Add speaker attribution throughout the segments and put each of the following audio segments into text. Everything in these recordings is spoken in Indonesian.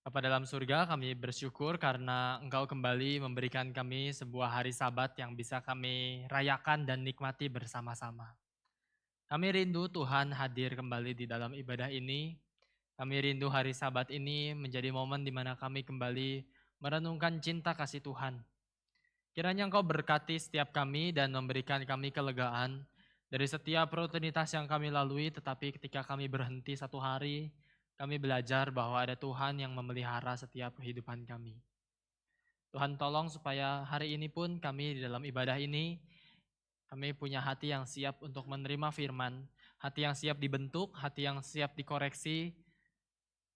Speaker 1: Bapa dalam surga, kami bersyukur karena Engkau kembali memberikan kami sebuah hari Sabat yang bisa kami rayakan dan nikmati bersama-sama. Kami rindu Tuhan hadir kembali di dalam ibadah ini. Kami rindu hari Sabat ini menjadi momen di mana kami kembali merenungkan cinta kasih Tuhan. Kiranya Engkau berkati setiap kami dan memberikan kami kelegaan dari setiap rutinitas yang kami lalui, tetapi ketika kami berhenti satu hari, kami belajar bahwa ada Tuhan yang memelihara setiap kehidupan kami. Tuhan tolong supaya hari ini pun kami di dalam ibadah ini, kami punya hati yang siap untuk menerima firman, hati yang siap dibentuk, hati yang siap dikoreksi,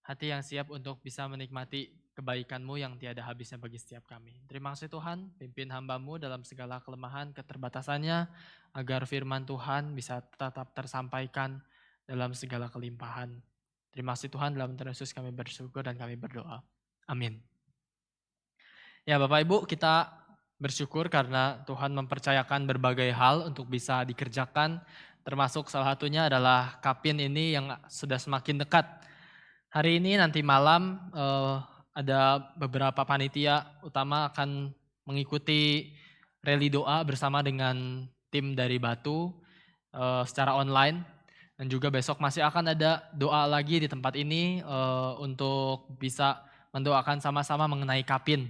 Speaker 1: hati yang siap untuk bisa menikmati kebaikan-Mu yang tiada habisnya bagi setiap kami. Terima kasih Tuhan, pimpin hamba-Mu dalam segala kelemahan, keterbatasannya, agar firman Tuhan bisa tetap tersampaikan dalam segala kelimpahan. Terima kasih Tuhan, dalam nama Yesus kami bersyukur dan kami berdoa. Amin. Ya Bapak Ibu, kita bersyukur karena Tuhan mempercayakan berbagai hal untuk bisa dikerjakan, termasuk salah satunya adalah Kapin ini yang sudah semakin dekat. Hari ini nanti malam ada beberapa panitia utama akan mengikuti rally doa bersama dengan tim dari Batu secara online, dan juga besok masih akan ada doa lagi di tempat ini untuk bisa mendoakan sama-sama mengenai Kapin.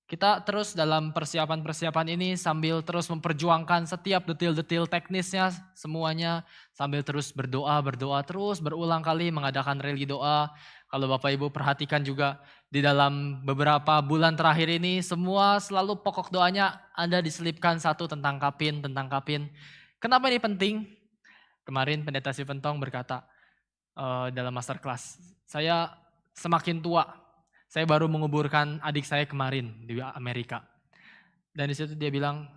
Speaker 1: Kita terus dalam persiapan-persiapan ini sambil terus memperjuangkan setiap detil-detil teknisnya semuanya, sambil terus berdoa terus berulang kali mengadakan rally doa. Kalau Bapak Ibu perhatikan juga di dalam beberapa bulan terakhir ini semua selalu pokok doanya ada diselipkan satu tentang Kapin, tentang Kapin. Kenapa ini penting? Kemarin Pendeta Siventong berkata dalam masterclass, saya semakin tua, saya baru menguburkan adik saya kemarin di Amerika. Dan di situ dia bilang,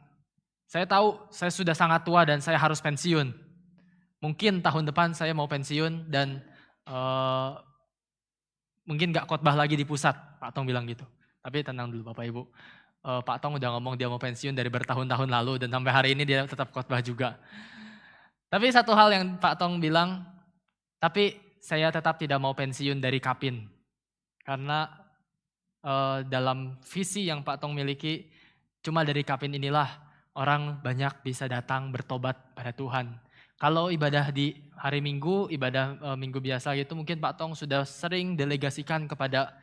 Speaker 1: saya tahu saya sudah sangat tua dan saya harus pensiun. Mungkin tahun depan saya mau pensiun dan mungkin gak khotbah lagi di pusat, Pak Tong bilang gitu. Tapi tenang dulu Bapak Ibu, Pak Tong udah ngomong dia mau pensiun dari bertahun-tahun lalu dan sampai hari ini dia tetap khotbah juga. Tapi satu hal yang Pak Tong bilang, tapi saya tetap tidak mau pensiun dari Kapin. Karena dalam visi yang Pak Tong miliki, cuma dari Kapin inilah orang banyak bisa datang bertobat pada Tuhan. Kalau ibadah di hari Minggu, ibadah Minggu biasa gitu mungkin Pak Tong sudah sering delegasikan kepada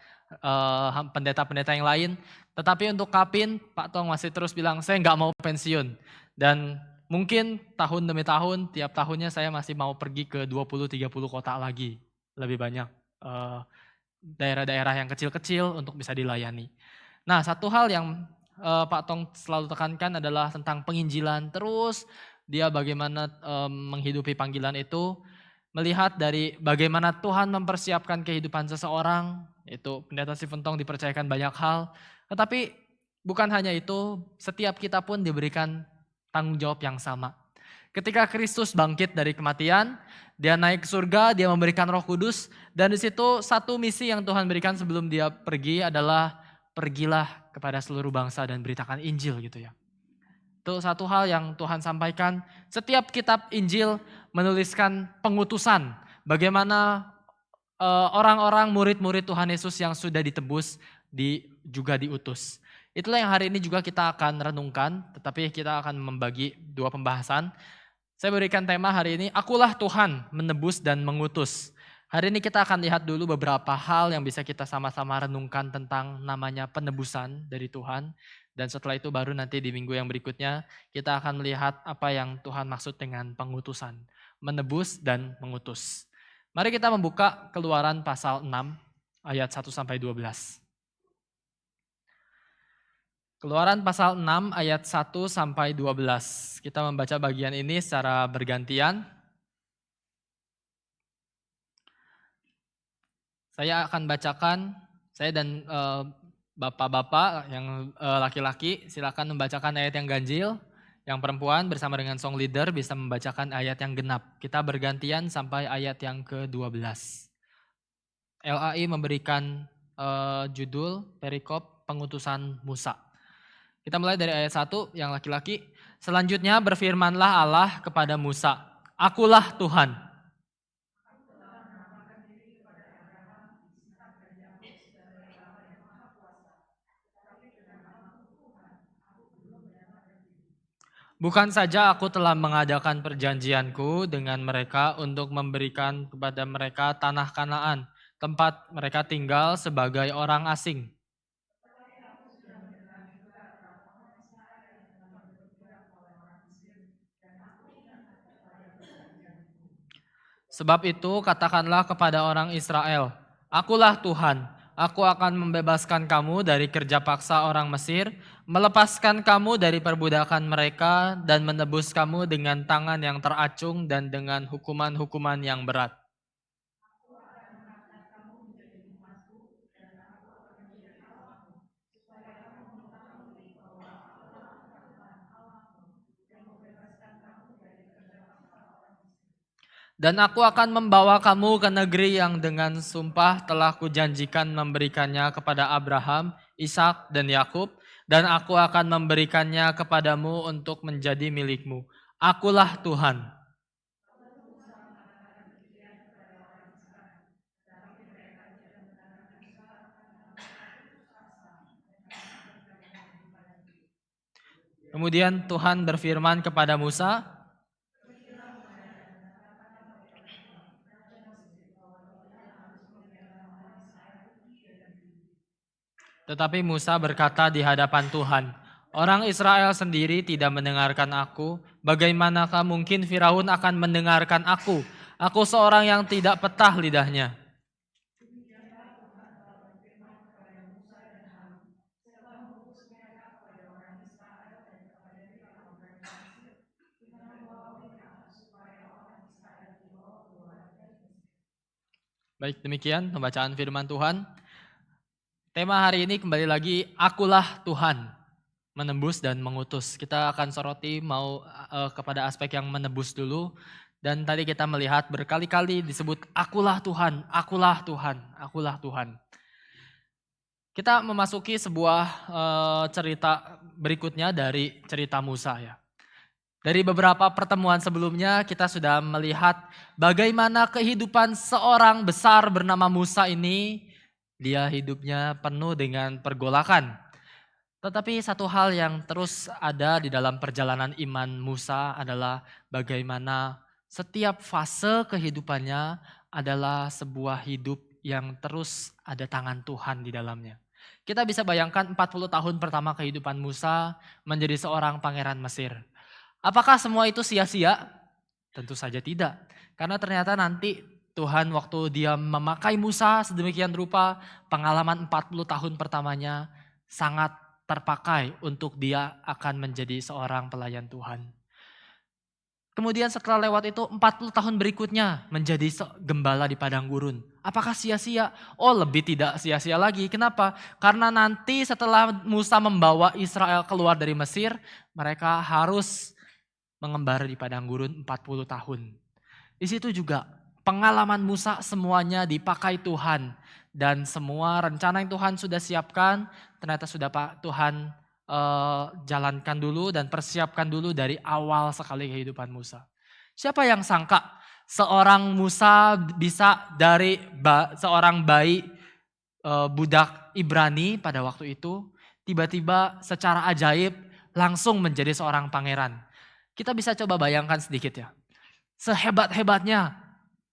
Speaker 1: pendeta-pendeta yang lain. Tetapi untuk Kapin, Pak Tong masih terus bilang, saya nggak mau pensiun. Dan mungkin tahun demi tahun, tiap tahunnya saya masih mau pergi ke 20-30 kota lagi. Lebih banyak daerah-daerah yang kecil-kecil untuk bisa dilayani. Nah, satu hal yang Pak Tong selalu tekankan adalah tentang penginjilan. Terus dia bagaimana menghidupi panggilan itu, melihat dari bagaimana Tuhan mempersiapkan kehidupan seseorang. Itu Pendeta Siventong dipercayakan banyak hal. Tetapi bukan hanya itu, setiap kita pun diberikan tanggung jawab yang sama. Ketika Kristus bangkit dari kematian, dia naik ke surga, dia memberikan Roh Kudus, dan di situ satu misi yang Tuhan berikan sebelum dia pergi adalah pergilah kepada seluruh bangsa dan beritakan Injil gitu ya. Itu satu hal yang Tuhan sampaikan. Setiap kitab Injil menuliskan pengutusan, bagaimana orang-orang murid-murid Tuhan Yesus yang sudah ditebus juga diutus. Itulah yang hari ini juga kita akan renungkan, tetapi kita akan membagi dua pembahasan. Saya berikan tema hari ini, akulah Tuhan menebus dan mengutus. Hari ini kita akan lihat dulu beberapa hal yang bisa kita sama-sama renungkan tentang namanya penebusan dari Tuhan. Dan setelah itu baru nanti di minggu yang berikutnya kita akan melihat apa yang Tuhan maksud dengan pengutusan. Menebus dan mengutus. Mari kita membuka Keluaran pasal 6 ayat 1-12. Keluaran pasal 6 ayat 1-12. Kita membaca bagian ini secara bergantian. Saya akan bacakan, saya dan bapak-bapak yang laki-laki silakan membacakan ayat yang ganjil. Yang perempuan bersama dengan song leader bisa membacakan ayat yang genap. Kita bergantian sampai ayat yang ke-12. LAI memberikan judul perikop pengutusan Musa. Kita mulai dari ayat 1 yang laki-laki. Selanjutnya berfirmanlah Allah kepada Musa, akulah Tuhan. Bukan saja aku telah mengadakan perjanjianku dengan mereka untuk memberikan kepada mereka tanah Kanaan, tempat mereka tinggal sebagai orang asing. Sebab itu katakanlah kepada orang Israel, Akulah Tuhan, aku akan membebaskan kamu dari kerja paksa orang Mesir, melepaskan kamu dari perbudakan mereka, dan menebus kamu dengan tangan yang teracung dan dengan hukuman-hukuman yang berat. Dan aku akan membawa kamu ke negeri yang dengan sumpah telah kujanjikan memberikannya kepada Abraham, Ishak, dan Yakub, dan aku akan memberikannya kepadamu untuk menjadi milikmu. Akulah Tuhan. Kemudian Tuhan berfirman kepada Musa, tetapi Musa berkata di hadapan Tuhan, orang Israel sendiri tidak mendengarkan aku, bagaimanakah mungkin Firaun akan mendengarkan aku? Aku seorang yang tidak petah lidahnya. Baik, demikian pembacaan firman Tuhan. Tema hari ini kembali lagi, Akulah Tuhan, menembus dan mengutus. Kita akan soroti kepada aspek yang menebus dulu. Dan tadi kita melihat berkali-kali disebut Akulah Tuhan, Akulah Tuhan, Akulah Tuhan. Kita memasuki sebuah cerita berikutnya dari cerita Musa ya. Dari beberapa pertemuan sebelumnya kita sudah melihat bagaimana kehidupan seorang besar bernama Musa ini. Dia hidupnya penuh dengan pergolakan. Tetapi satu hal yang terus ada di dalam perjalanan iman Musa adalah bagaimana setiap fase kehidupannya adalah sebuah hidup yang terus ada tangan Tuhan di dalamnya. Kita bisa bayangkan 40 tahun pertama kehidupan Musa menjadi seorang pangeran Mesir. Apakah semua itu sia-sia? Tentu saja tidak. Karena ternyata nanti Tuhan waktu dia memakai Musa sedemikian rupa, pengalaman 40 tahun pertamanya sangat terpakai untuk dia akan menjadi seorang pelayan Tuhan. Kemudian setelah lewat itu 40 tahun berikutnya menjadi gembala di padang gurun. Apakah sia-sia? Oh, lebih tidak sia-sia lagi. Kenapa? Karena nanti setelah Musa membawa Israel keluar dari Mesir, mereka harus mengembara di padang gurun 40 tahun. Di situ juga pengalaman Musa semuanya dipakai Tuhan. Dan semua rencana yang Tuhan sudah siapkan, ternyata sudah Tuhan jalankan dulu dan persiapkan dulu dari awal sekali kehidupan Musa. Siapa yang sangka seorang Musa bisa dari seorang bayi budak Ibrani pada waktu itu, tiba-tiba secara ajaib langsung menjadi seorang pangeran. Kita bisa coba bayangkan sedikit ya. Sehebat-hebatnya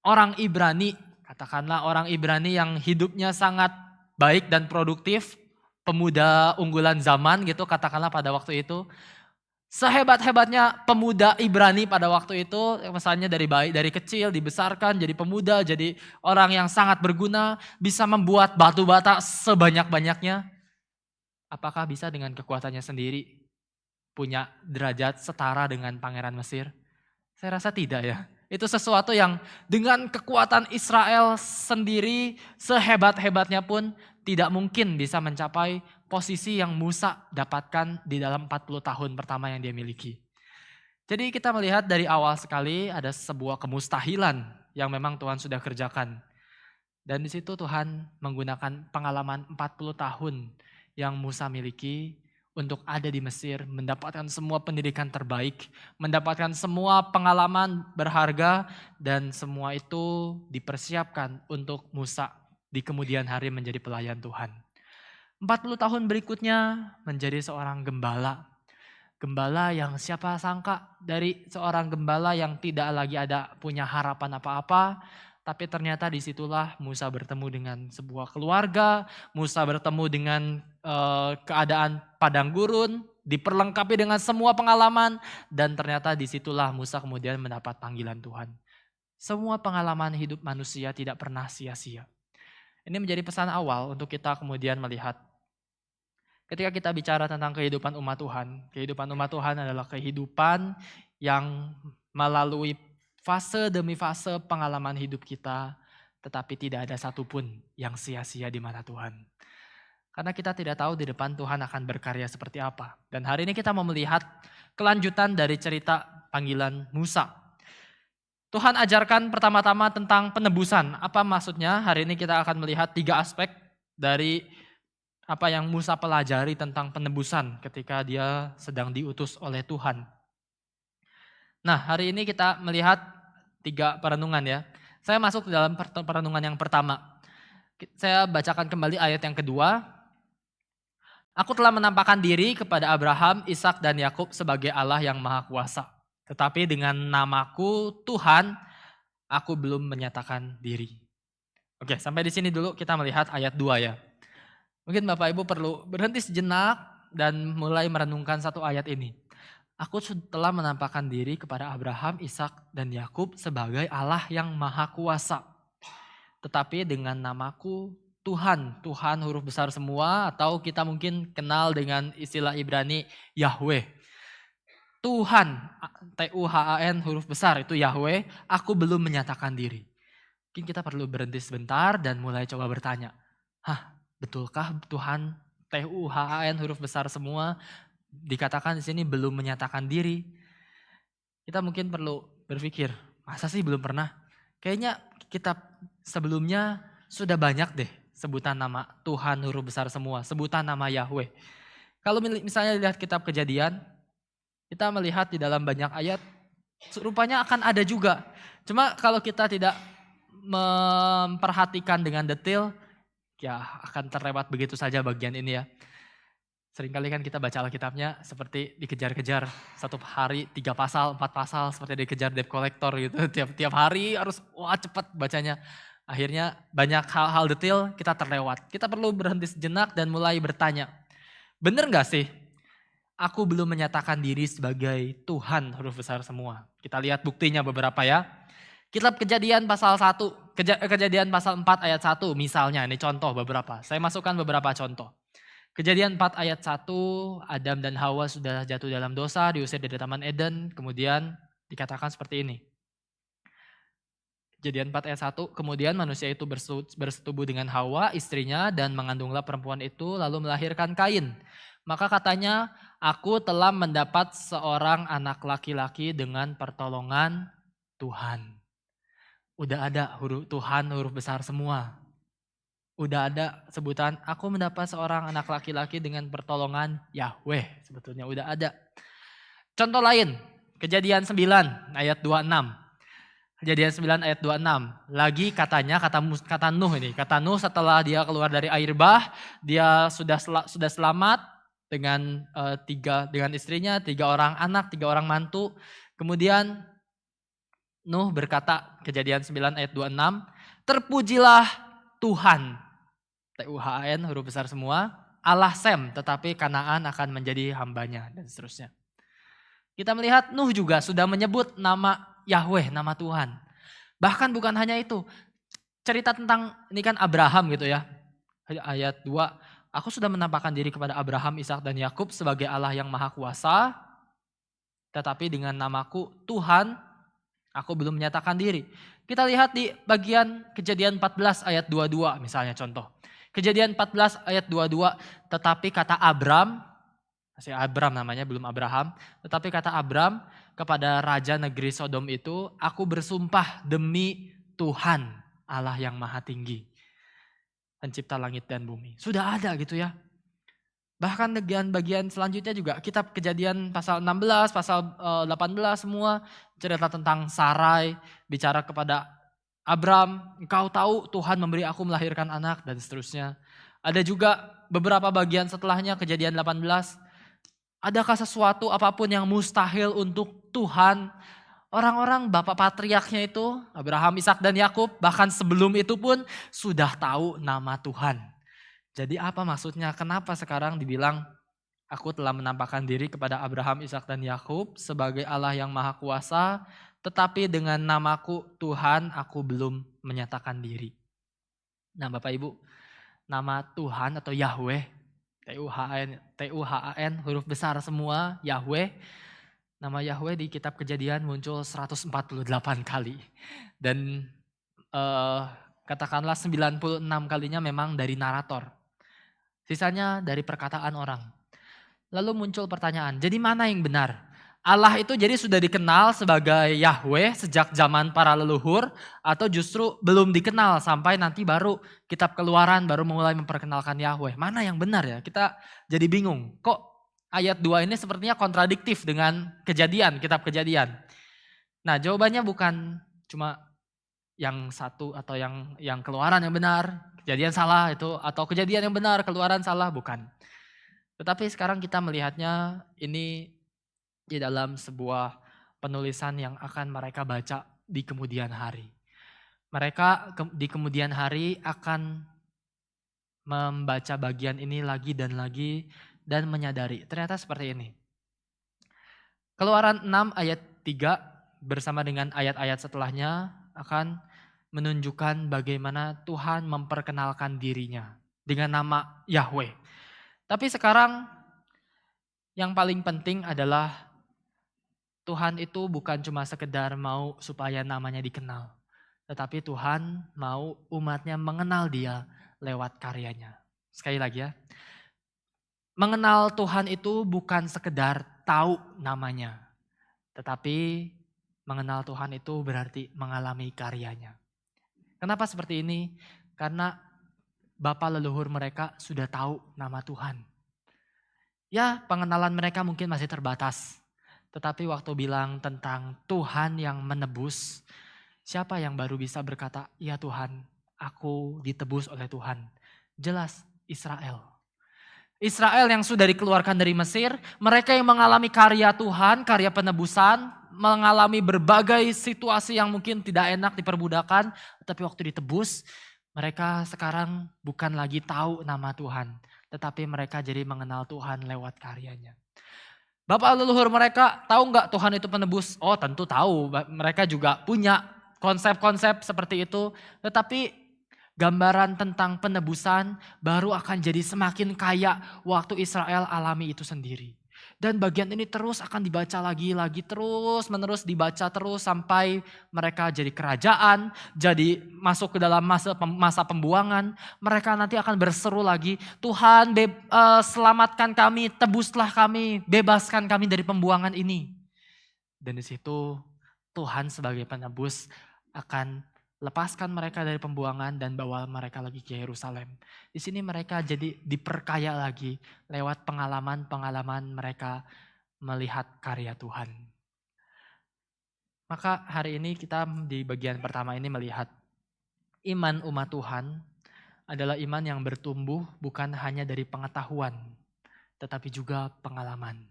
Speaker 1: orang Ibrani, katakanlah orang Ibrani yang hidupnya sangat baik dan produktif, pemuda unggulan zaman gitu katakanlah pada waktu itu. Sehebat-hebatnya pemuda Ibrani pada waktu itu, misalnya dari kecil dibesarkan jadi pemuda, jadi orang yang sangat berguna, bisa membuat batu bata sebanyak-banyaknya. Apakah bisa dengan kekuatannya sendiri punya derajat setara dengan pangeran Mesir? Saya rasa tidak ya. Itu sesuatu yang dengan kekuatan Israel sendiri sehebat-hebatnya pun tidak mungkin bisa mencapai posisi yang Musa dapatkan di dalam 40 tahun pertama yang dia miliki. Jadi kita melihat dari awal sekali ada sebuah kemustahilan yang memang Tuhan sudah kerjakan. Dan di situ Tuhan menggunakan pengalaman 40 tahun yang Musa miliki untuk ada di Mesir, mendapatkan semua pendidikan terbaik, mendapatkan semua pengalaman berharga, dan semua itu dipersiapkan untuk Musa di kemudian hari menjadi pelayan Tuhan. 40 tahun berikutnya menjadi seorang gembala. Gembala yang siapa sangka dari seorang gembala yang tidak lagi ada punya harapan apa-apa. Tapi ternyata disitulah Musa bertemu dengan sebuah keluarga, Musa bertemu dengan keadaan padang gurun, diperlengkapi dengan semua pengalaman. Dan ternyata disitulah Musa kemudian mendapat panggilan Tuhan. Semua pengalaman hidup manusia tidak pernah sia-sia. Ini menjadi pesan awal untuk kita kemudian melihat ketika kita bicara tentang kehidupan umat Tuhan adalah kehidupan yang melalui fase demi fase pengalaman hidup kita, tetapi tidak ada satupun yang sia-sia di mata Tuhan. Karena kita tidak tahu di depan Tuhan akan berkarya seperti apa. Dan hari ini kita mau melihat kelanjutan dari cerita panggilan Musa. Tuhan ajarkan pertama-tama tentang penebusan. Apa maksudnya? Hari ini kita akan melihat 3 aspek dari apa yang Musa pelajari tentang penebusan ketika dia sedang diutus oleh Tuhan. Nah, hari ini kita melihat 3 perenungan ya. Saya masuk ke dalam perenungan yang pertama. Saya bacakan kembali ayat yang kedua. Aku telah menampakkan diri kepada Abraham, Ishak dan Yakub sebagai Allah yang Maha Kuasa. Tetapi dengan namaku Tuhan, aku belum menyatakan diri. Oke, sampai di sini dulu kita melihat ayat 2 ya. Mungkin Bapak Ibu perlu berhenti sejenak dan mulai merenungkan satu ayat ini. Aku telah menampakkan diri kepada Abraham, Ishak dan Yakub sebagai Allah yang Maha Kuasa. Tetapi dengan namaku Tuhan, Tuhan huruf besar semua, atau kita mungkin kenal dengan istilah Ibrani Yahweh. Tuhan, Tuhan huruf besar itu Yahweh, aku belum menyatakan diri. Mungkin kita perlu berhenti sebentar dan mulai coba bertanya, betulkah Tuhan Tuhan huruf besar semua dikatakan di sini belum menyatakan diri? Kita mungkin perlu berpikir, masa sih belum pernah? Kayaknya kitab sebelumnya sudah banyak deh sebutan nama Tuhan huruf besar semua, sebutan nama Yahweh. Kalau misalnya lihat kitab Kejadian, kita melihat di dalam banyak ayat, rupanya akan ada juga. Cuma kalau kita tidak memperhatikan dengan detail, ya akan terlewat begitu saja bagian ini ya. Seringkali kan kita baca Alkitabnya seperti dikejar-kejar, satu hari 3 pasal, 4 pasal, seperti dikejar debt collector gitu. Tiap hari harus cepat bacanya. Akhirnya banyak hal-hal detail kita terlewat. Kita perlu berhenti sejenak dan mulai bertanya, benar gak sih? Aku belum menyatakan diri sebagai Tuhan huruf besar semua. Kita lihat buktinya beberapa ya. Kitab Kejadian pasal 1, Kejadian pasal 4 ayat 1 misalnya, ini contoh beberapa. Saya masukkan beberapa contoh. Kejadian 4 ayat 1, Adam dan Hawa sudah jatuh dalam dosa, diusir dari Taman Eden, kemudian dikatakan seperti ini. Kejadian 4 ayat 1, kemudian manusia itu bersetubuh dengan Hawa, istrinya, dan mengandunglah perempuan itu, lalu melahirkan Kain. Maka katanya, aku telah mendapat seorang anak laki-laki dengan pertolongan Tuhan. Udah ada Tuhan huruf besar semua. Udah ada sebutan, aku mendapat seorang anak laki-laki dengan pertolongan Yahweh. Sebetulnya udah ada. Contoh lain, Kejadian 9 ayat 26. Kejadian 9 ayat 26. Lagi katanya, kata Nuh setelah dia keluar dari air bah, dia sudah selamat dengan dengan istrinya, 3 orang anak, 3 orang mantu. Kemudian Nuh berkata, Kejadian 9 ayat 26, terpujilah Tuhan, Tuhan huruf besar semua, Allah Sem, tetapi Kanaan akan menjadi hambanya, dan seterusnya. Kita melihat Nuh juga sudah menyebut nama Yahweh, nama Tuhan. Bahkan bukan hanya itu, cerita tentang, ini kan Abraham gitu ya, ayat 2, aku sudah menampakkan diri kepada Abraham, Ishak dan Yakub sebagai Allah yang Maha Kuasa, tetapi dengan namaku Tuhan, aku belum menyatakan diri. Kita lihat di bagian Kejadian 14 ayat 22 misalnya contoh. Kejadian 14 ayat 22, tetapi kata Abram, masih Abram namanya belum Abraham, tetapi kata Abram kepada raja negeri Sodom itu, aku bersumpah demi Tuhan Allah yang Maha Tinggi, pencipta langit dan bumi. Sudah ada gitu ya. Bahkan bagian selanjutnya juga kitab Kejadian pasal 16, pasal 18 semua cerita tentang Sarai, bicara kepada Abram, engkau tahu Tuhan memberi aku melahirkan anak dan seterusnya. Ada juga beberapa bagian setelahnya Kejadian 18, Adakah sesuatu apapun yang mustahil untuk Tuhan? Orang-orang bapak patriarknya itu, Abraham, Ishak dan Yakub, bahkan sebelum itu pun sudah tahu nama Tuhan. Jadi apa maksudnya? Kenapa sekarang dibilang aku telah menampakkan diri kepada Abraham, Ishak dan Yakub sebagai Allah yang Maha Kuasa, tetapi dengan namaku Tuhan aku belum menyatakan diri. Nah Bapak Ibu, nama Tuhan atau Yahweh, Tuhan, huruf besar semua, Yahweh. Nama Yahweh di kitab Kejadian muncul 148 kali. Dan katakanlah 96 kalinya memang dari narator. Sisanya dari perkataan orang. Lalu muncul pertanyaan, jadi mana yang benar? Allah itu jadi sudah dikenal sebagai Yahweh sejak zaman para leluhur atau justru belum dikenal sampai nanti baru kitab Keluaran baru mulai memperkenalkan Yahweh. Mana yang benar ya? Kita jadi bingung. Kok ayat 2 ini sepertinya kontradiktif dengan Kejadian, kitab Kejadian. Nah, jawabannya bukan cuma yang satu atau yang Keluaran yang benar, Kejadian salah itu, atau Kejadian yang benar, Keluaran salah, bukan. Tetapi sekarang kita melihatnya ini di dalam sebuah penulisan yang akan mereka baca di kemudian hari. Mereka di kemudian hari akan membaca bagian ini lagi dan menyadari ternyata seperti ini. Keluaran 6 ayat 3 bersama dengan ayat-ayat setelahnya akan menunjukkan bagaimana Tuhan memperkenalkan dirinya dengan nama Yahweh. Tapi sekarang yang paling penting adalah Tuhan itu bukan cuma sekedar mau supaya namanya dikenal. Tetapi Tuhan mau umatnya mengenal dia lewat karyanya. Sekali lagi ya. Mengenal Tuhan itu bukan sekedar tahu namanya. Tetapi mengenal Tuhan itu berarti mengalami karyanya. Kenapa seperti ini? Karena Bapa leluhur mereka sudah tahu nama Tuhan. Ya, pengenalan mereka mungkin masih terbatas. Tetapi waktu bilang tentang Tuhan yang menebus, siapa yang baru bisa berkata, ya Tuhan, aku ditebus oleh Tuhan. Jelas Israel. Israel yang sudah dikeluarkan dari Mesir, mereka yang mengalami karya Tuhan, karya penebusan, mengalami berbagai situasi yang mungkin tidak enak diperbudakan, tapi waktu ditebus, mereka sekarang bukan lagi tahu nama Tuhan, tetapi mereka jadi mengenal Tuhan lewat karyanya. Bapak leluhur mereka tahu nggak Tuhan itu penebus? Oh tentu tahu, mereka juga punya konsep-konsep seperti itu. Tetapi gambaran tentang penebusan baru akan jadi semakin kaya waktu Israel alami itu sendiri. Dan bagian ini terus akan dibaca lagi terus menerus dibaca terus sampai mereka jadi kerajaan, jadi masuk ke dalam masa pembuangan. Mereka nanti akan berseru lagi, Tuhan selamatkan kami, tebuslah kami, bebaskan kami dari pembuangan ini. Dan di situ Tuhan sebagai penebus akan lepaskan mereka dari pembuangan dan bawa mereka lagi ke Yerusalem. Di sini mereka jadi diperkaya lagi lewat pengalaman-pengalaman mereka melihat karya Tuhan. Maka hari ini kita di bagian pertama ini melihat iman umat Tuhan adalah iman yang bertumbuh bukan hanya dari pengetahuan, tetapi juga pengalaman.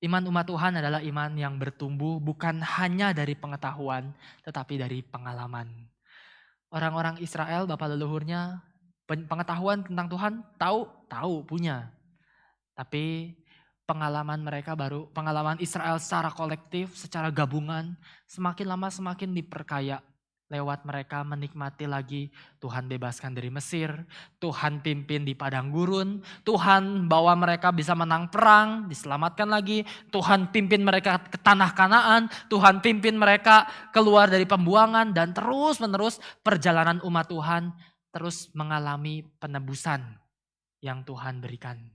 Speaker 1: Iman umat Tuhan adalah iman yang bertumbuh bukan hanya dari pengetahuan, tetapi dari pengalaman. Orang-orang Israel, bapak leluhurnya, pengetahuan tentang Tuhan tahu punya. Tapi pengalaman mereka pengalaman Israel secara kolektif, secara gabungan, semakin lama semakin diperkaya. Lewat mereka menikmati lagi Tuhan bebaskan dari Mesir, Tuhan pimpin di padang gurun, Tuhan bawa mereka bisa menang perang, diselamatkan lagi, Tuhan pimpin mereka ke tanah Kanaan, Tuhan pimpin mereka keluar dari pembuangan dan terus menerus perjalanan umat Tuhan terus mengalami penebusan yang Tuhan berikan.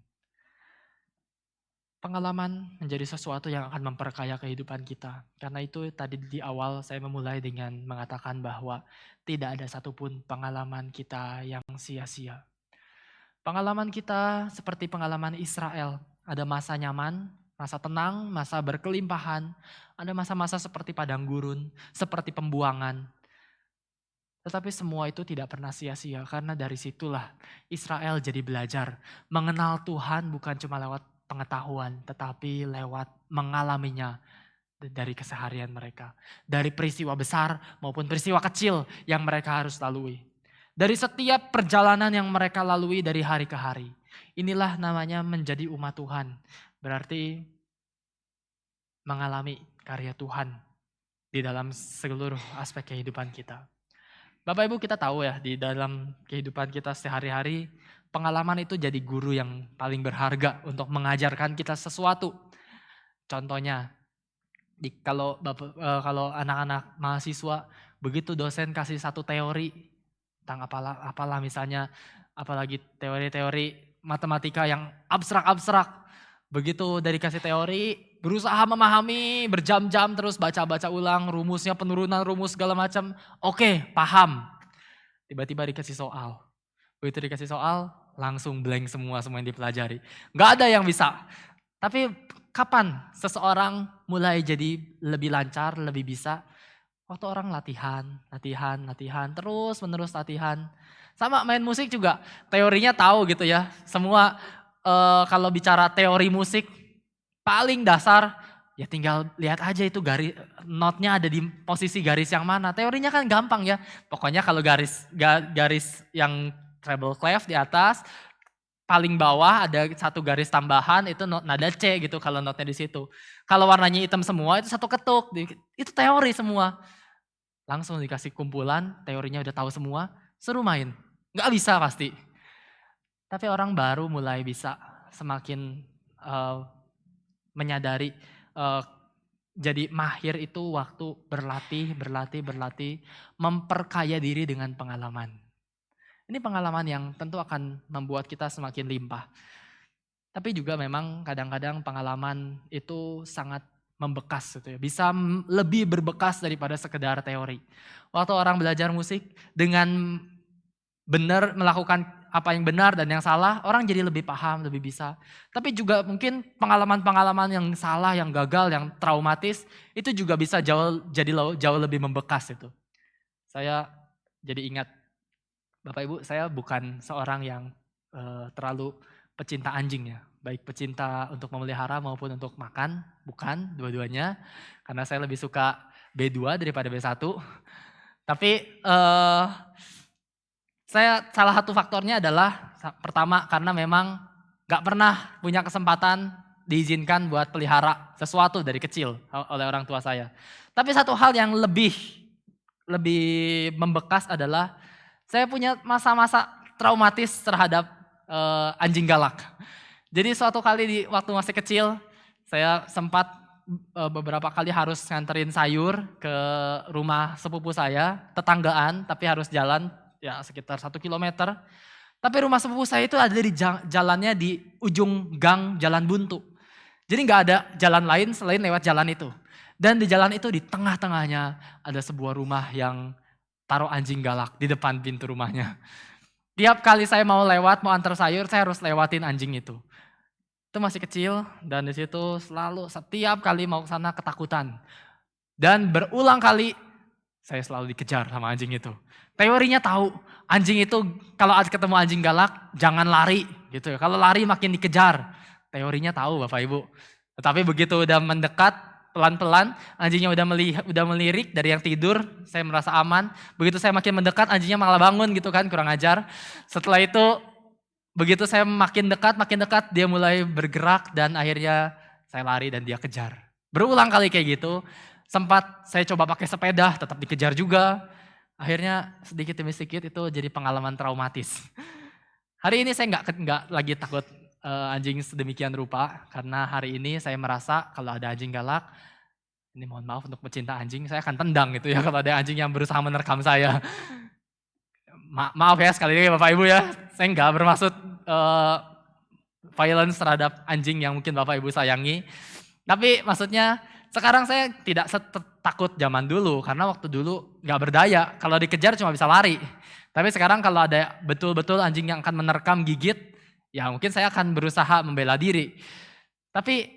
Speaker 1: Pengalaman menjadi sesuatu yang akan memperkaya kehidupan kita. Karena itu tadi di awal saya memulai dengan mengatakan bahwa tidak ada satupun pengalaman kita yang sia-sia. Pengalaman kita seperti pengalaman Israel. Ada masa nyaman, masa tenang, masa berkelimpahan. Ada masa-masa seperti padang gurun, seperti pembuangan. Tetapi semua itu tidak pernah sia-sia karena dari situlah Israel jadi belajar mengenal Tuhan bukan cuma lewat pengetahuan, tetapi lewat mengalaminya dari keseharian mereka. Dari peristiwa besar maupun peristiwa kecil yang mereka harus lalui. Dari setiap perjalanan yang mereka lalui dari hari ke hari. Inilah namanya menjadi umat Tuhan. Berarti mengalami karya Tuhan di dalam seluruh aspek kehidupan kita. Bapak Ibu, kita tahu ya, di dalam kehidupan kita sehari-hari, pengalaman itu jadi guru yang paling berharga untuk mengajarkan kita sesuatu. Contohnya, kalau anak-anak mahasiswa, begitu dosen kasih satu teori tentang apalah misalnya, apalagi teori-teori matematika yang abstrak-abstrak. Begitu dari kasih teori, berusaha memahami berjam-jam terus baca-baca ulang rumusnya, penurunan rumus segala macam. Oke, paham. Tiba-tiba dikasih soal. Begitu dikasih soal, langsung blank semua yang dipelajari. Gak ada yang bisa. Tapi kapan seseorang mulai jadi lebih lancar, lebih bisa? Waktu orang latihan, terus menerus latihan. Sama main musik juga, teorinya tahu gitu ya. Semua kalau bicara teori musik, paling dasar ya tinggal lihat aja itu garis notnya ada di posisi garis yang mana. Teorinya kan gampang ya. Pokoknya kalau garis yang treble clef di atas, paling bawah ada satu garis tambahan itu nada C gitu kalau notnya di situ. Kalau warnanya hitam semua itu satu ketuk. Itu teori semua. Langsung dikasih kumpulan, teorinya udah tahu semua, suruh main. Nggak bisa pasti. Tapi orang baru mulai bisa semakin menyadari jadi mahir itu waktu berlatih, memperkaya diri dengan pengalaman. Ini pengalaman yang tentu akan membuat kita semakin limpah. Tapi juga memang kadang-kadang pengalaman itu sangat membekas gitu ya. Bisa lebih berbekas daripada sekedar teori. Waktu orang belajar musik dengan benar melakukan apa yang benar dan yang salah, orang jadi lebih paham, lebih bisa. Tapi juga mungkin pengalaman-pengalaman yang salah, yang gagal, yang traumatis, itu juga bisa jauh lebih membekas itu. Saya jadi ingat, Bapak Ibu, saya bukan seorang yang terlalu pecinta anjing ya. Baik pecinta untuk memelihara maupun untuk makan, bukan dua-duanya. Karena saya lebih suka B2 daripada B1. Tapi saya salah satu faktornya adalah pertama karena memang gak pernah punya kesempatan diizinkan buat pelihara sesuatu dari kecil oleh orang tua saya. Tapi satu hal yang lebih membekas adalah saya punya masa-masa traumatis terhadap anjing galak. Jadi suatu kali waktu masih kecil saya sempat beberapa kali harus nganterin sayur ke rumah sepupu saya, tetanggaan tapi harus jalan ya sekitar 1 kilometer. Tapi rumah sepupu saya itu ada di jalannya di ujung gang jalan buntu. Jadi gak ada jalan lain selain lewat jalan itu. Dan di jalan itu di tengah-tengahnya ada sebuah rumah yang taruh anjing galak di depan pintu rumahnya. Tiap kali saya mau lewat, mau antar sayur, saya harus lewatin anjing itu. Itu masih kecil dan di situ selalu setiap kali mau ke sana ketakutan. Dan berulang kali saya selalu dikejar sama anjing itu. Teorinya tahu, anjing itu kalau ketemu anjing galak jangan lari gitu. Kalau lari makin dikejar. Teorinya tahu Bapak Ibu. Tetapi begitu udah mendekat pelan-pelan anjingnya udah melirik dari yang tidur, saya merasa aman. Begitu saya makin mendekat anjingnya malah bangun gitu kan, kurang ajar. Setelah itu begitu saya makin dekat dia mulai bergerak dan akhirnya saya lari dan dia kejar. Berulang kali kayak gitu. Sempat saya coba pakai sepeda, tetap dikejar juga. Akhirnya sedikit demi sedikit itu jadi pengalaman traumatis. Hari ini saya nggak lagi takut anjing sedemikian rupa, karena hari ini saya merasa kalau ada anjing galak, ini mohon maaf untuk pecinta anjing, saya akan tendang gitu ya kalau ada anjing yang berusaha menerkam saya. Maaf ya sekali lagi Bapak Ibu ya, saya nggak bermaksud violence terhadap anjing yang mungkin Bapak Ibu sayangi. Tapi maksudnya sekarang saya tidak takut zaman dulu, karena waktu dulu gak berdaya, kalau dikejar cuma bisa lari. Tapi sekarang kalau ada betul-betul anjing yang akan menerkam, gigit, ya mungkin saya akan berusaha membela diri. Tapi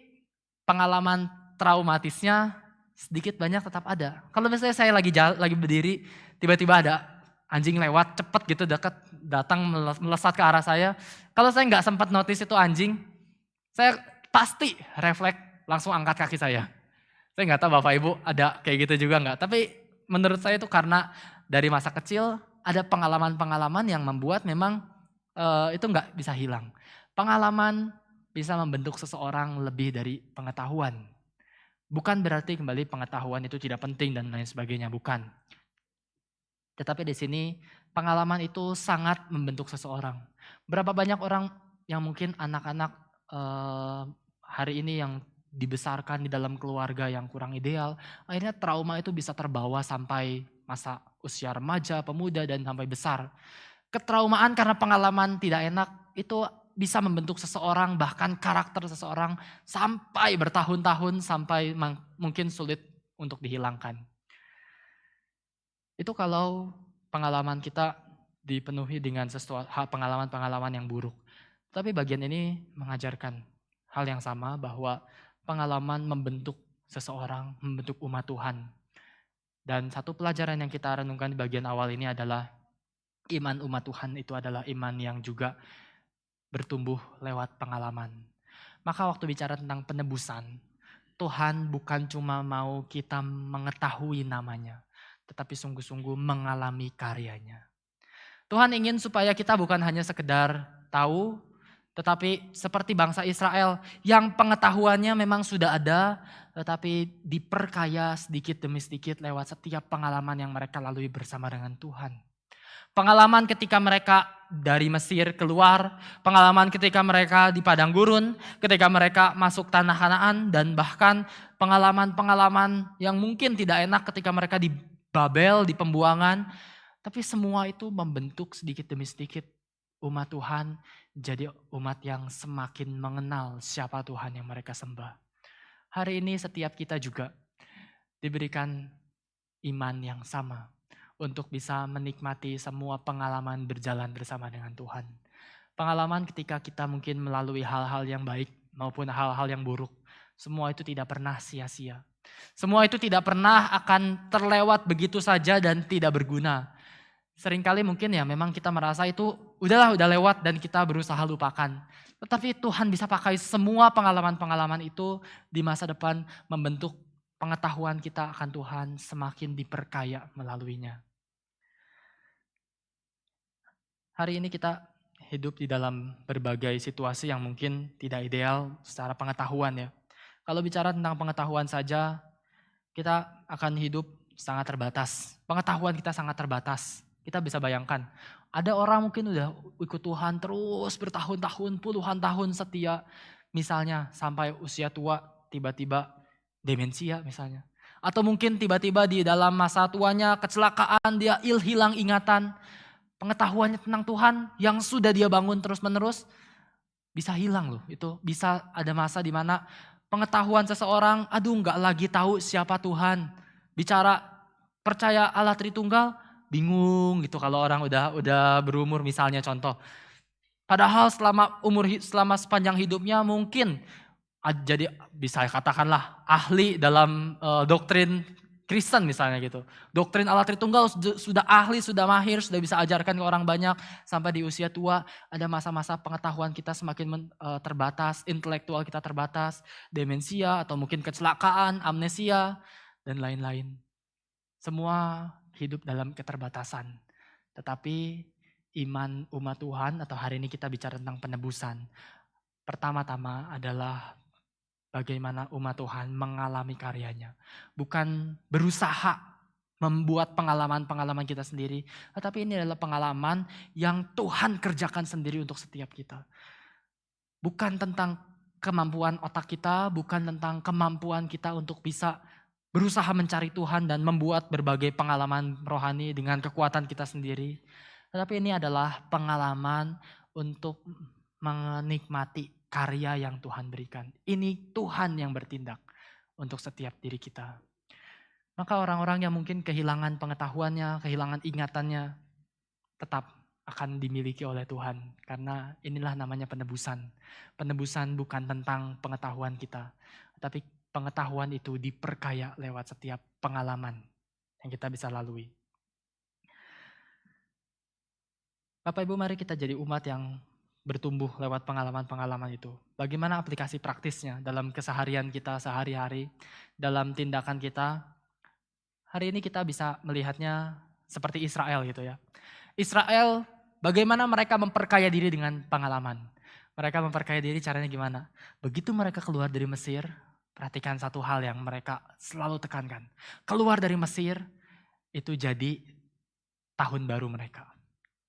Speaker 1: pengalaman traumatisnya sedikit banyak tetap ada. Kalau misalnya saya lagi berdiri, tiba-tiba ada anjing lewat cepet gitu dekat, datang melesat ke arah saya. Kalau saya nggak sempat notice itu anjing, saya pasti refleks langsung angkat kaki saya. Saya nggak tahu Bapak Ibu ada kayak gitu juga nggak, tapi menurut saya itu karena dari masa kecil ada pengalaman-pengalaman yang membuat memang itu nggak bisa hilang. Pengalaman bisa membentuk seseorang lebih dari pengetahuan. Bukan berarti kembali pengetahuan itu tidak penting dan lain sebagainya, bukan. Tetapi di sini pengalaman itu sangat membentuk seseorang. Berapa banyak orang yang mungkin anak-anak hari ini yang dibesarkan di dalam keluarga yang kurang ideal, akhirnya trauma itu bisa terbawa sampai masa usia remaja, pemuda, dan sampai besar. Ketraumaan karena pengalaman tidak enak itu bisa membentuk seseorang, bahkan karakter seseorang sampai bertahun-tahun, sampai mungkin sulit untuk dihilangkan. Itu kalau pengalaman kita dipenuhi dengan pengalaman-pengalaman yang buruk. Tapi bagian ini mengajarkan hal yang sama, bahwa pengalaman membentuk seseorang, membentuk umat Tuhan. Dan satu pelajaran yang kita renungkan di bagian awal ini adalah iman umat Tuhan itu adalah iman yang juga bertumbuh lewat pengalaman. Maka waktu bicara tentang penebusan, Tuhan bukan cuma mau kita mengetahui namanya, tetapi sungguh-sungguh mengalami karyanya. Tuhan ingin supaya kita bukan hanya sekedar tahu, tetapi seperti bangsa Israel yang pengetahuannya memang sudah ada, tetapi diperkaya sedikit demi sedikit lewat setiap pengalaman yang mereka lalui bersama dengan Tuhan. Pengalaman ketika mereka dari Mesir keluar, pengalaman ketika mereka di padang gurun, ketika mereka masuk tanah Kanaan, dan bahkan pengalaman-pengalaman yang mungkin tidak enak ketika mereka di Babel, di pembuangan. Tapi semua itu membentuk sedikit demi sedikit umat Tuhan jadi umat yang semakin mengenal siapa Tuhan yang mereka sembah. Hari ini setiap kita juga diberikan iman yang sama untuk bisa menikmati semua pengalaman berjalan bersama dengan Tuhan. Pengalaman ketika kita mungkin melalui hal-hal yang baik maupun hal-hal yang buruk. Semua itu tidak pernah sia-sia. Semua itu tidak pernah akan terlewat begitu saja dan tidak berguna. Seringkali mungkin ya memang kita merasa itu udah lewat dan kita berusaha lupakan. Tetapi Tuhan bisa pakai semua pengalaman-pengalaman itu di masa depan membentuk pengetahuan kita akan Tuhan semakin diperkaya melaluinya. Hari ini kita hidup di dalam berbagai situasi yang mungkin tidak ideal secara pengetahuan ya. Kalau bicara tentang pengetahuan saja, kita akan hidup sangat terbatas. Pengetahuan kita sangat terbatas. Kita bisa bayangkan, ada orang mungkin udah ikut Tuhan terus bertahun-tahun, puluhan tahun setia. Misalnya sampai usia tua tiba-tiba demensia misalnya. Atau mungkin tiba-tiba di dalam masa tuanya kecelakaan, dia hilang ingatan. Pengetahuannya tentang Tuhan yang sudah dia bangun terus-menerus bisa hilang loh. Itu bisa ada masa di mana pengetahuan seseorang, aduh nggak lagi tahu siapa Tuhan. Bicara percaya Allah Tritunggal, bingung gitu kalau orang udah berumur misalnya contoh. Padahal selama sepanjang hidupnya mungkin jadi bisa katakanlah ahli dalam doktrin Kristen misalnya gitu. Doktrin Allah Tritunggal sudah ahli, sudah mahir, sudah bisa ajarkan ke orang banyak. Sampai di usia tua ada masa-masa pengetahuan kita semakin terbatas, intelektual kita terbatas, demensia atau mungkin kecelakaan, amnesia, dan lain-lain. Semua hidup dalam keterbatasan. Tetapi iman umat Tuhan atau hari ini kita bicara tentang penebusan. Pertama-tama adalah bagaimana umat Tuhan mengalami karyanya. Bukan berusaha membuat pengalaman-pengalaman kita sendiri. Tetapi ini adalah pengalaman yang Tuhan kerjakan sendiri untuk setiap kita. Bukan tentang kemampuan otak kita, bukan tentang kemampuan kita untuk bisa berusaha mencari Tuhan dan membuat berbagai pengalaman rohani dengan kekuatan kita sendiri. Tetapi ini adalah pengalaman untuk menikmati karya yang Tuhan berikan. Ini Tuhan yang bertindak untuk setiap diri kita. Maka orang-orang yang mungkin kehilangan pengetahuannya, kehilangan ingatannya, tetap akan dimiliki oleh Tuhan. Karena inilah namanya penebusan. Penebusan bukan tentang pengetahuan kita, tapi pengetahuan itu diperkaya lewat setiap pengalaman yang kita bisa lalui. Bapak Ibu, mari kita jadi umat yang bertumbuh lewat pengalaman-pengalaman itu. Bagaimana aplikasi praktisnya dalam keseharian kita sehari-hari, dalam tindakan kita. Hari ini kita bisa melihatnya seperti Israel gitu ya. Israel, bagaimana mereka memperkaya diri dengan pengalaman. Mereka memperkaya diri caranya gimana? Begitu mereka keluar dari Mesir, perhatikan satu hal yang mereka selalu tekankan. Keluar dari Mesir, itu jadi tahun baru mereka.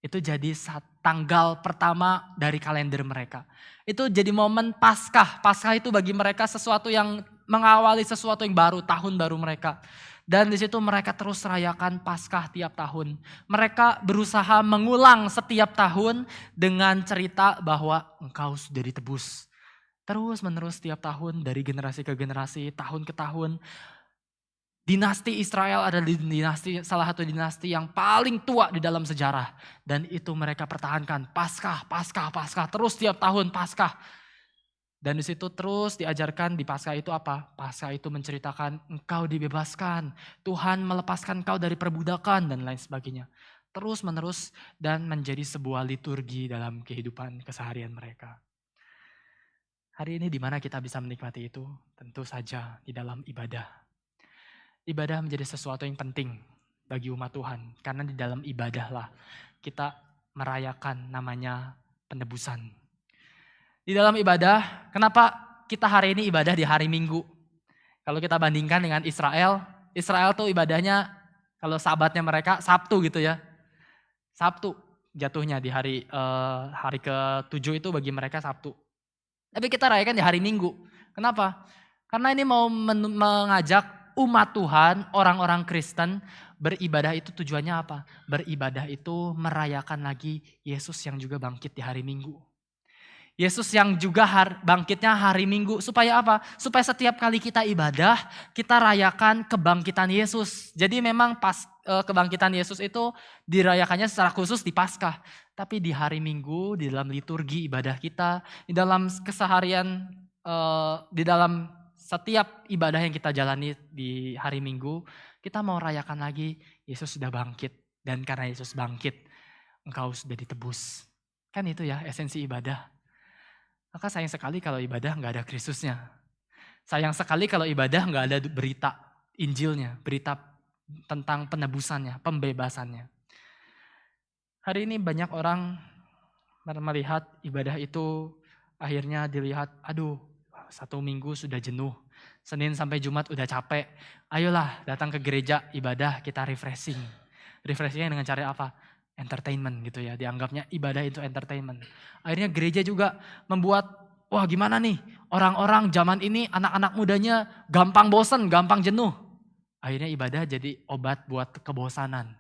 Speaker 1: Itu jadi tanggal pertama dari kalender mereka. Itu jadi momen Paskah. Paskah itu bagi mereka sesuatu yang mengawali sesuatu yang baru, tahun baru mereka. Dan di situ mereka terus rayakan Paskah tiap tahun. Mereka berusaha mengulang setiap tahun dengan cerita bahwa engkau sudah ditebus. Terus menerus setiap tahun dari generasi ke generasi, tahun ke tahun. Dinasti Israel adalah salah satu dinasti yang paling tua di dalam sejarah. Dan itu mereka pertahankan, Paskah, Paskah, Paskah, terus tiap tahun Paskah. Dan di situ terus diajarkan di Paskah itu apa? Paskah itu menceritakan engkau dibebaskan, Tuhan melepaskan engkau dari perbudakan dan lain sebagainya. Terus menerus dan menjadi sebuah liturgi dalam kehidupan keseharian mereka. Hari ini di mana kita bisa menikmati itu? Tentu saja di dalam ibadah. Ibadah menjadi sesuatu yang penting bagi umat Tuhan. Karena di dalam ibadahlah kita merayakan namanya penebusan. Di dalam ibadah, kenapa kita hari ini ibadah di hari Minggu? Kalau kita bandingkan dengan Israel, Israel tuh ibadahnya kalau sabatnya mereka Sabtu gitu ya. Sabtu jatuhnya di hari ke-7 itu bagi mereka Sabtu. Tapi kita rayakan di hari Minggu. Kenapa? Karena ini mau mengajak umat Tuhan, orang-orang Kristen beribadah itu tujuannya apa? Beribadah itu merayakan lagi Yesus yang juga bangkit di hari Minggu. Yesus yang juga bangkitnya hari Minggu. Supaya apa? Supaya setiap kali kita ibadah, kita rayakan kebangkitan Yesus. Jadi memang kebangkitan Yesus itu dirayakannya secara khusus di Paskah. Tapi di hari Minggu, di dalam liturgi ibadah kita, di dalam keseharian, di dalam setiap ibadah yang kita jalani di hari Minggu, kita mau rayakan lagi Yesus sudah bangkit. Dan karena Yesus bangkit, engkau sudah ditebus. Kan itu ya esensi ibadah. Maka sayang sekali kalau ibadah nggak ada Kristusnya. Sayang sekali kalau ibadah nggak ada berita Injilnya, berita tentang penebusannya, pembebasannya. Hari ini banyak orang melihat ibadah itu akhirnya dilihat, aduh 1 minggu sudah jenuh, Senin sampai Jumat udah capek, ayolah datang ke gereja ibadah kita refreshing. Refreshingnya dengan cara apa? Entertainment gitu ya, dianggapnya ibadah itu entertainment. Akhirnya gereja juga membuat, wah gimana nih orang-orang zaman ini anak-anak mudanya gampang bosen, gampang jenuh. Akhirnya ibadah jadi obat buat kebosanan.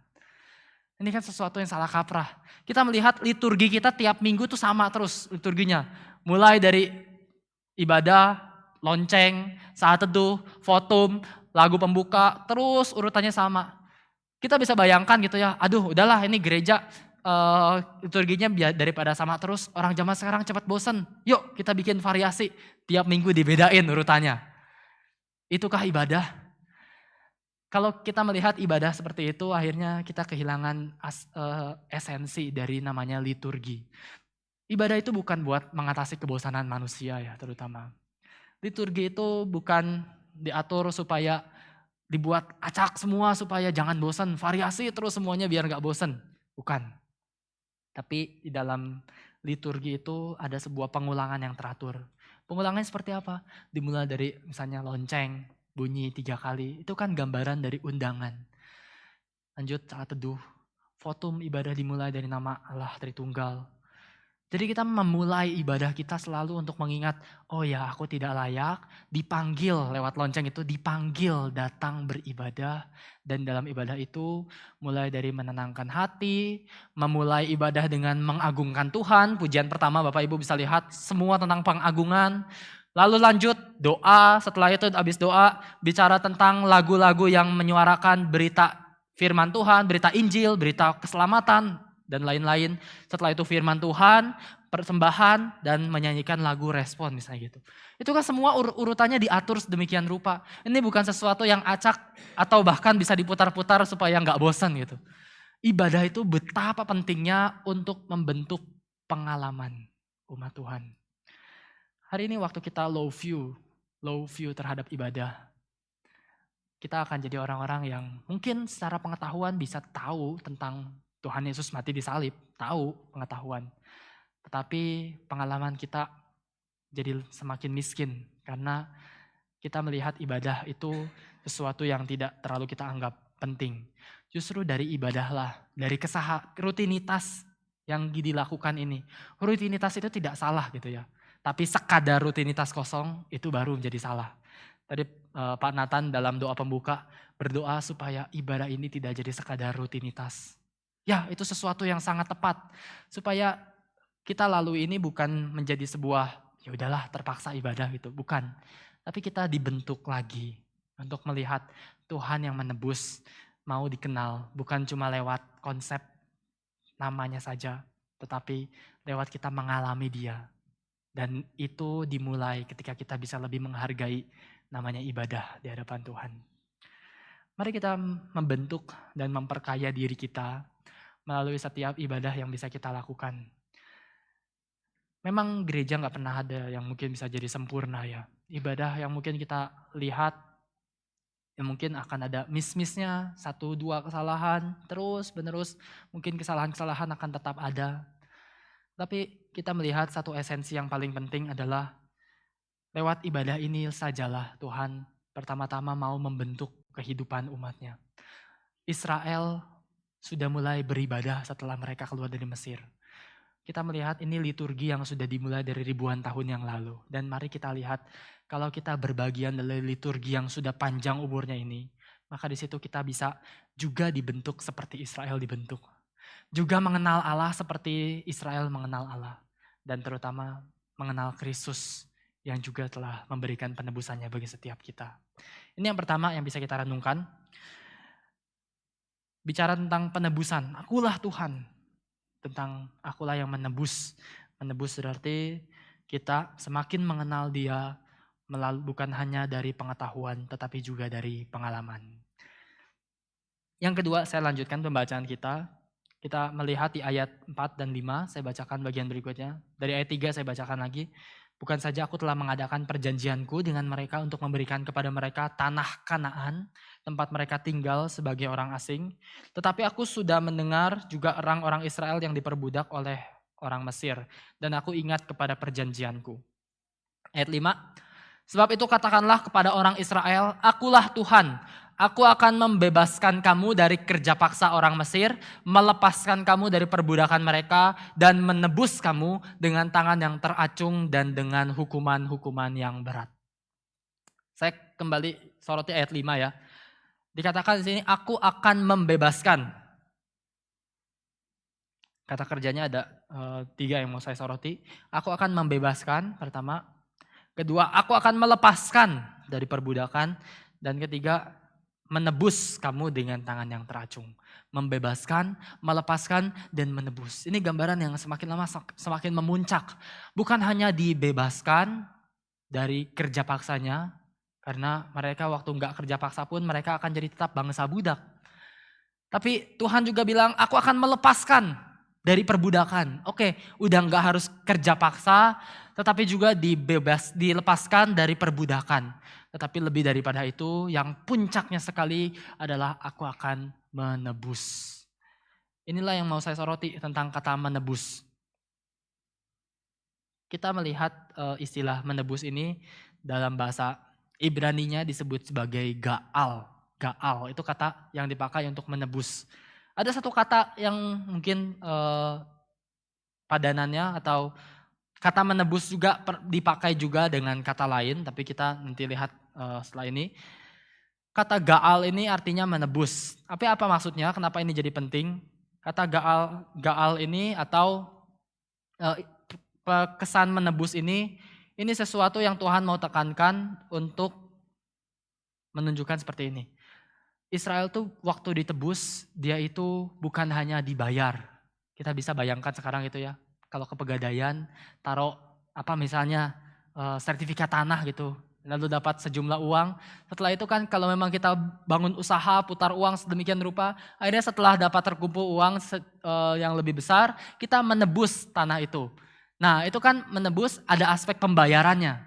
Speaker 1: Ini kan sesuatu yang salah kaprah. Kita melihat liturgi kita tiap minggu tuh sama terus liturginya. Mulai dari ibadah, lonceng, saat teduh, fotum, lagu pembuka, terus urutannya sama. Kita bisa bayangkan gitu ya, aduh udahlah ini gereja liturginya daripada sama terus, orang zaman sekarang cepat bosan. Yuk kita bikin variasi, tiap minggu dibedain urutannya. Itukah ibadah? Kalau kita melihat ibadah seperti itu, akhirnya kita kehilangan esensi dari namanya liturgi. Ibadah itu bukan buat mengatasi kebosanan manusia ya terutama. Liturgi itu bukan diatur supaya dibuat acak semua supaya jangan bosan, variasi terus semuanya biar gak bosan. Bukan. Tapi di dalam liturgi itu ada sebuah pengulangan yang teratur. Pengulangannya seperti apa? Dimulai dari misalnya lonceng, bunyi 3 kali. Itu kan gambaran dari undangan. Lanjut saat teduh. Fotum ibadah dimulai dari nama Allah Tritunggal. Jadi kita memulai ibadah kita selalu untuk mengingat, oh ya aku tidak layak, dipanggil lewat lonceng itu, dipanggil datang beribadah. Dan dalam ibadah itu mulai dari menenangkan hati, memulai ibadah dengan mengagungkan Tuhan. Pujian pertama Bapak Ibu bisa lihat semua tentang pengagungan. Lalu lanjut doa, setelah itu habis doa bicara tentang lagu-lagu yang menyuarakan berita firman Tuhan, berita Injil, berita keselamatan, dan lain-lain. Setelah itu firman Tuhan, persembahan, dan menyanyikan lagu respon misalnya gitu. Itu kan semua urutannya diatur sedemikian rupa. Ini bukan sesuatu yang acak atau bahkan bisa diputar-putar supaya nggak bosan gitu. Ibadah itu betapa pentingnya untuk membentuk pengalaman. umat Tuhan. Hari ini waktu kita low view terhadap ibadah, kita akan jadi orang-orang yang mungkin secara pengetahuan bisa tahu tentang Tuhan Yesus mati di salib, tahu pengetahuan. Tetapi pengalaman kita jadi semakin miskin karena kita melihat ibadah itu sesuatu yang tidak terlalu kita anggap penting. Justru dari ibadahlah, dari rutinitas yang dilakukan ini. Rutinitas itu tidak salah gitu ya. Tapi sekadar rutinitas kosong itu baru menjadi salah. Tadi Pak Nathan dalam doa pembuka berdoa supaya ibadah ini tidak jadi sekadar rutinitas. Ya, itu sesuatu yang sangat tepat. Supaya kita lalu ini bukan menjadi sebuah ya udahlah terpaksa ibadah gitu, bukan. Tapi kita dibentuk lagi untuk melihat Tuhan yang menebus mau dikenal, bukan cuma lewat konsep namanya saja, tetapi lewat kita mengalami Dia. Dan itu dimulai ketika kita bisa lebih menghargai namanya ibadah di hadapan Tuhan. Mari kita membentuk dan memperkaya diri kita melalui setiap ibadah yang bisa kita lakukan. Memang gereja gak pernah ada yang mungkin bisa jadi sempurna ya. Ibadah yang mungkin kita lihat, yang mungkin akan ada miss-missnya, 1-2 kesalahan, terus menerus mungkin kesalahan-kesalahan akan tetap ada. Tapi kita melihat satu esensi yang paling penting adalah lewat ibadah ini sajalah Tuhan pertama-tama mau membentuk kehidupan umatnya. Israel sudah mulai beribadah setelah mereka keluar dari Mesir. Kita melihat ini liturgi yang sudah dimulai dari ribuan tahun yang lalu. Dan mari kita lihat kalau kita berbagian dari liturgi yang sudah panjang umurnya ini, maka di situ kita bisa juga dibentuk seperti Israel dibentuk. Juga mengenal Allah seperti Israel mengenal Allah. Dan terutama mengenal Kristus yang juga telah memberikan penebusannya bagi setiap kita. Ini yang pertama yang bisa kita renungkan. Bicara tentang penebusan, akulah Tuhan. Tentang akulah yang menebus. Menebus berarti kita semakin mengenal Dia bukan hanya dari pengetahuan tetapi juga dari pengalaman. Yang kedua, saya lanjutkan pembacaan kita. Kita melihat di ayat 4 dan 5, saya bacakan bagian berikutnya. Dari ayat 3 saya bacakan lagi. Bukan saja aku telah mengadakan perjanjianku dengan mereka untuk memberikan kepada mereka tanah Kanaan, tempat mereka tinggal sebagai orang asing. Tetapi aku sudah mendengar juga orang-orang Israel yang diperbudak oleh orang Mesir. Dan aku ingat kepada perjanjianku. Ayat 5, sebab itu katakanlah kepada orang Israel, akulah Tuhan. Aku akan membebaskan kamu dari kerja paksa orang Mesir, melepaskan kamu dari perbudakan mereka, dan menebus kamu dengan tangan yang teracung dan dengan hukuman-hukuman yang berat. Saya kembali soroti ayat 5 ya. Dikatakan di sini, aku akan membebaskan. Kata kerjanya ada 3 yang mau saya soroti. Aku akan membebaskan, pertama. Kedua, aku akan melepaskan dari perbudakan. Dan ketiga, menebus kamu dengan tangan yang teracung. Membebaskan, melepaskan, dan menebus. Ini gambaran yang semakin lama semakin memuncak. Bukan hanya dibebaskan dari kerja paksanya, karena mereka waktu enggak kerja paksa pun mereka akan jadi tetap bangsa budak. Tapi Tuhan juga bilang, aku akan melepaskan dari perbudakan. Oke, udah enggak harus kerja paksa, tetapi juga dilepaskan dari perbudakan. Tetapi lebih daripada itu, yang puncaknya sekali adalah aku akan menebus. Inilah yang mau saya soroti tentang kata menebus. Kita melihat istilah menebus ini dalam bahasa Ibraninya disebut sebagai ga'al. Ga'al itu kata yang dipakai untuk menebus. Ada satu kata yang mungkin padanannya atau kata menebus juga dipakai juga dengan kata lain, tapi kita nanti lihat setelah ini. Kata ga'al ini artinya menebus. Apa maksudnya? Kenapa ini jadi penting? Kata ga'al ini atau kesan menebus ini sesuatu yang Tuhan mau tekankan untuk menunjukkan seperti ini. Israel tuh waktu ditebus, dia itu bukan hanya dibayar. Kita bisa bayangkan sekarang itu ya. Kalau ke Pegadaian, taruh misalnya sertifikat tanah gitu. Lalu dapat sejumlah uang. Setelah itu kan kalau memang kita bangun usaha, putar uang sedemikian rupa. Akhirnya setelah dapat terkumpul uang yang lebih besar, kita menebus tanah itu.
Speaker 2: Nah, itu kan menebus ada aspek pembayarannya.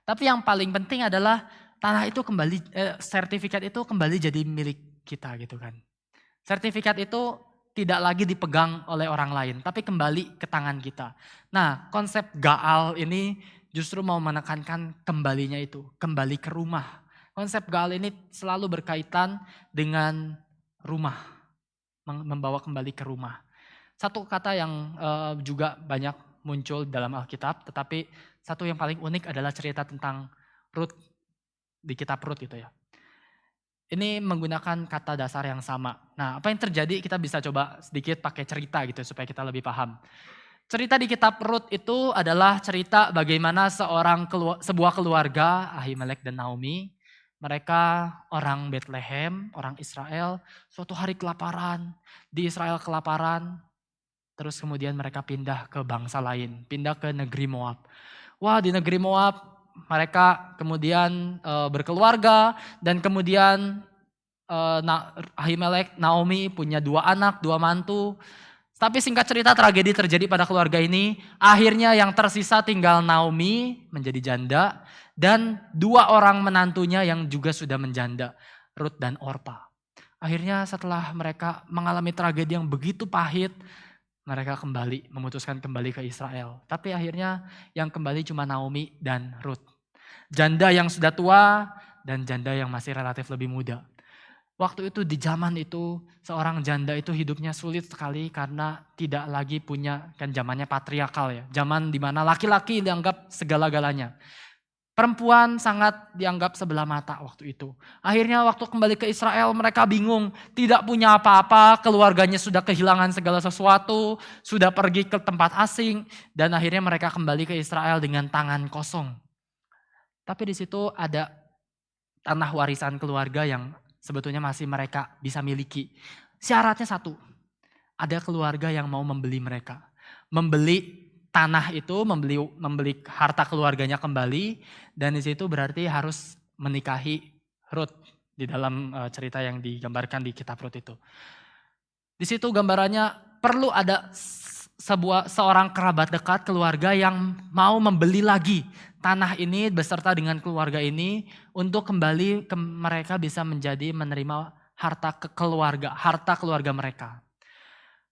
Speaker 2: Tapi yang paling penting adalah tanah itu kembali, sertifikat itu kembali jadi milik kita gitu kan. Sertifikat itu tidak lagi dipegang oleh orang lain, tapi kembali ke tangan kita. Nah, konsep gaal ini justru mau menekankan kembalinya itu, kembali ke rumah. Konsep gaal ini selalu berkaitan dengan rumah, membawa kembali ke rumah. Satu kata yang juga banyak muncul dalam Alkitab, tetapi satu yang paling unik adalah cerita tentang Rut di kitab Rut gitu ya. Ini menggunakan kata dasar yang sama. Nah, apa yang terjadi kita bisa coba sedikit pakai cerita gitu supaya kita lebih paham. Cerita di kitab Rut itu adalah cerita bagaimana sebuah keluarga, Ahimelek dan Naomi, mereka orang Bethlehem, orang Israel, suatu hari kelaparan, di Israel kelaparan, terus kemudian mereka pindah ke bangsa lain, pindah ke negeri Moab. Wah, di negeri Moab mereka kemudian berkeluarga dan kemudian Ahimelek, Naomi punya 2 anak, 2 mantu. Tapi singkat cerita tragedi terjadi pada keluarga ini. Akhirnya yang tersisa tinggal Naomi menjadi janda dan 2 orang menantunya yang juga sudah menjanda, Rut dan Orpa. Akhirnya setelah mereka mengalami tragedi yang begitu pahit, mereka memutuskan kembali ke Israel. Tapi akhirnya yang kembali cuma Naomi dan Rut. Janda yang sudah tua dan janda yang masih relatif lebih muda. Waktu itu di zaman itu seorang janda itu hidupnya sulit sekali karena tidak lagi punya, kan zamannya patriarkal ya. Zaman dimana laki-laki dianggap segala-galanya. Perempuan sangat dianggap sebelah mata waktu itu. Akhirnya waktu kembali ke Israel mereka bingung. Tidak punya apa-apa, keluarganya sudah kehilangan segala sesuatu. Sudah pergi ke tempat asing. Dan akhirnya mereka kembali ke Israel dengan tangan kosong. Tapi di situ ada tanah warisan keluarga yang sebetulnya masih mereka bisa miliki. Syaratnya satu, ada keluarga yang mau membeli mereka. Membeli tanah itu, membeli harta keluarganya kembali, dan di situ berarti harus menikahi Rut di dalam cerita yang digambarkan di kitab Rut itu. Di situ gambarannya perlu ada seorang kerabat dekat keluarga yang mau membeli lagi tanah ini beserta dengan keluarga ini untuk kembali mereka bisa menerima harta keluarga mereka.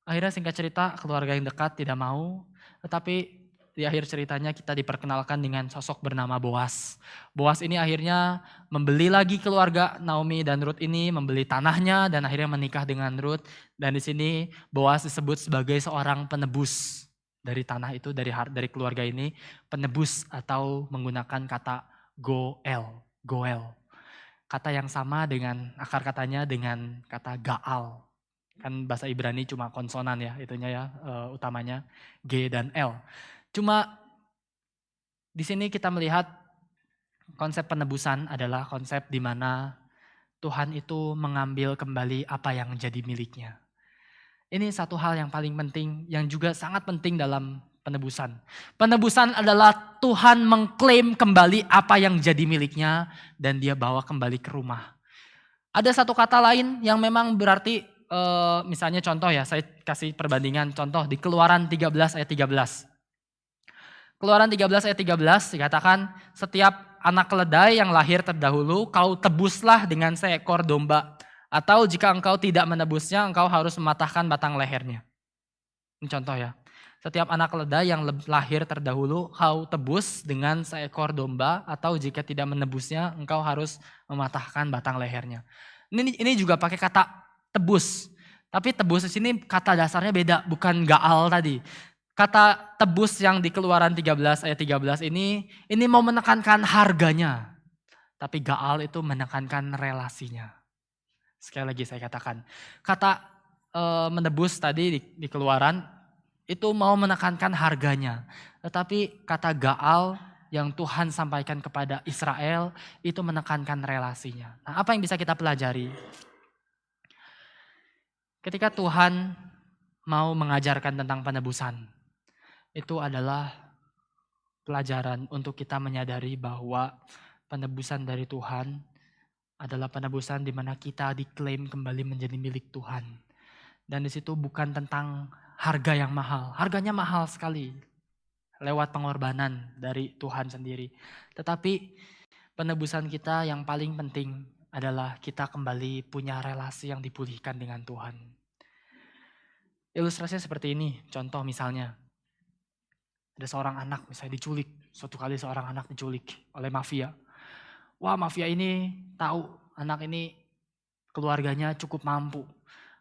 Speaker 2: Akhirnya singkat cerita keluarga yang dekat tidak mau, tetapi di akhir ceritanya kita diperkenalkan dengan sosok bernama Boas. Boas ini akhirnya membeli lagi keluarga Naomi dan Ruth ini, membeli tanahnya dan akhirnya menikah dengan Ruth. Dan di sini Boas disebut sebagai seorang penebus dari tanah itu, dari keluarga ini, penebus atau menggunakan kata goel. Kata yang sama dengan akar katanya dengan kata gaal. Kan bahasa Ibrani cuma konsonan ya, itunya ya utamanya G dan L. Cuma di sini kita melihat konsep penebusan adalah konsep di mana Tuhan itu mengambil kembali apa yang jadi miliknya. Ini satu hal yang paling penting, yang juga sangat penting dalam penebusan. Penebusan adalah Tuhan mengklaim kembali apa yang jadi miliknya dan dia bawa kembali ke rumah. Ada satu kata lain yang memang berarti, misalnya contoh ya, saya kasih perbandingan contoh di Keluaran 13 ayat 13. Keluaran 13 ayat 13 dikatakan, setiap anak keledai yang lahir terdahulu kau tebuslah dengan seekor domba. Atau jika engkau tidak menebusnya, engkau harus mematahkan batang lehernya. Ini contoh ya. Setiap anak keledai yang lahir terdahulu kau tebus dengan seekor domba. Atau jika tidak menebusnya, engkau harus mematahkan batang lehernya. Ini juga pakai kata tebus. Tapi tebus di sini kata dasarnya beda, bukan gaal tadi. Kata tebus yang di Keluaran 13 ayat 13 ini mau menekankan harganya. Tapi gaal itu menekankan relasinya. Sekali lagi saya katakan, kata menebus tadi di Keluaran itu mau menekankan harganya. Tetapi kata gaal yang Tuhan sampaikan kepada Israel itu menekankan relasinya. Nah, apa yang bisa kita pelajari? Ketika Tuhan mau mengajarkan tentang penebusan, itu adalah pelajaran untuk kita menyadari bahwa penebusan dari Tuhan adalah penebusan di mana kita diklaim kembali menjadi milik Tuhan. Dan di situ bukan tentang harga yang mahal. Harganya mahal sekali. lewat pengorbanan dari Tuhan sendiri. Tetapi penebusan kita yang paling penting adalah kita kembali punya relasi yang dipulihkan dengan Tuhan. Ilustrasinya seperti ini, contoh misalnya. Ada seorang anak misalnya diculik, suatu kali seorang anak diculik oleh mafia. Wah, mafia ini tahu anak ini keluarganya cukup mampu.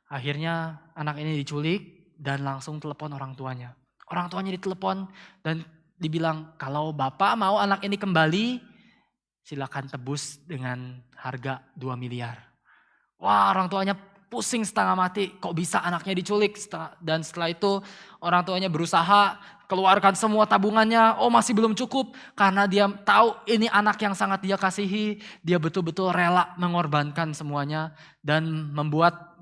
Speaker 2: Akhirnya anak ini diculik dan langsung telepon orang tuanya. Orang tuanya ditelepon dan dibilang kalau bapak mau anak ini kembali silakan tebus dengan harga 2 miliar. Wah, orang tuanya pusing setengah mati, kok bisa anaknya diculik. Dan setelah itu orang tuanya berusaha keluarkan semua tabungannya, oh masih belum cukup. Karena dia tahu ini anak yang sangat dia kasihi, dia betul-betul rela mengorbankan semuanya. Dan membuat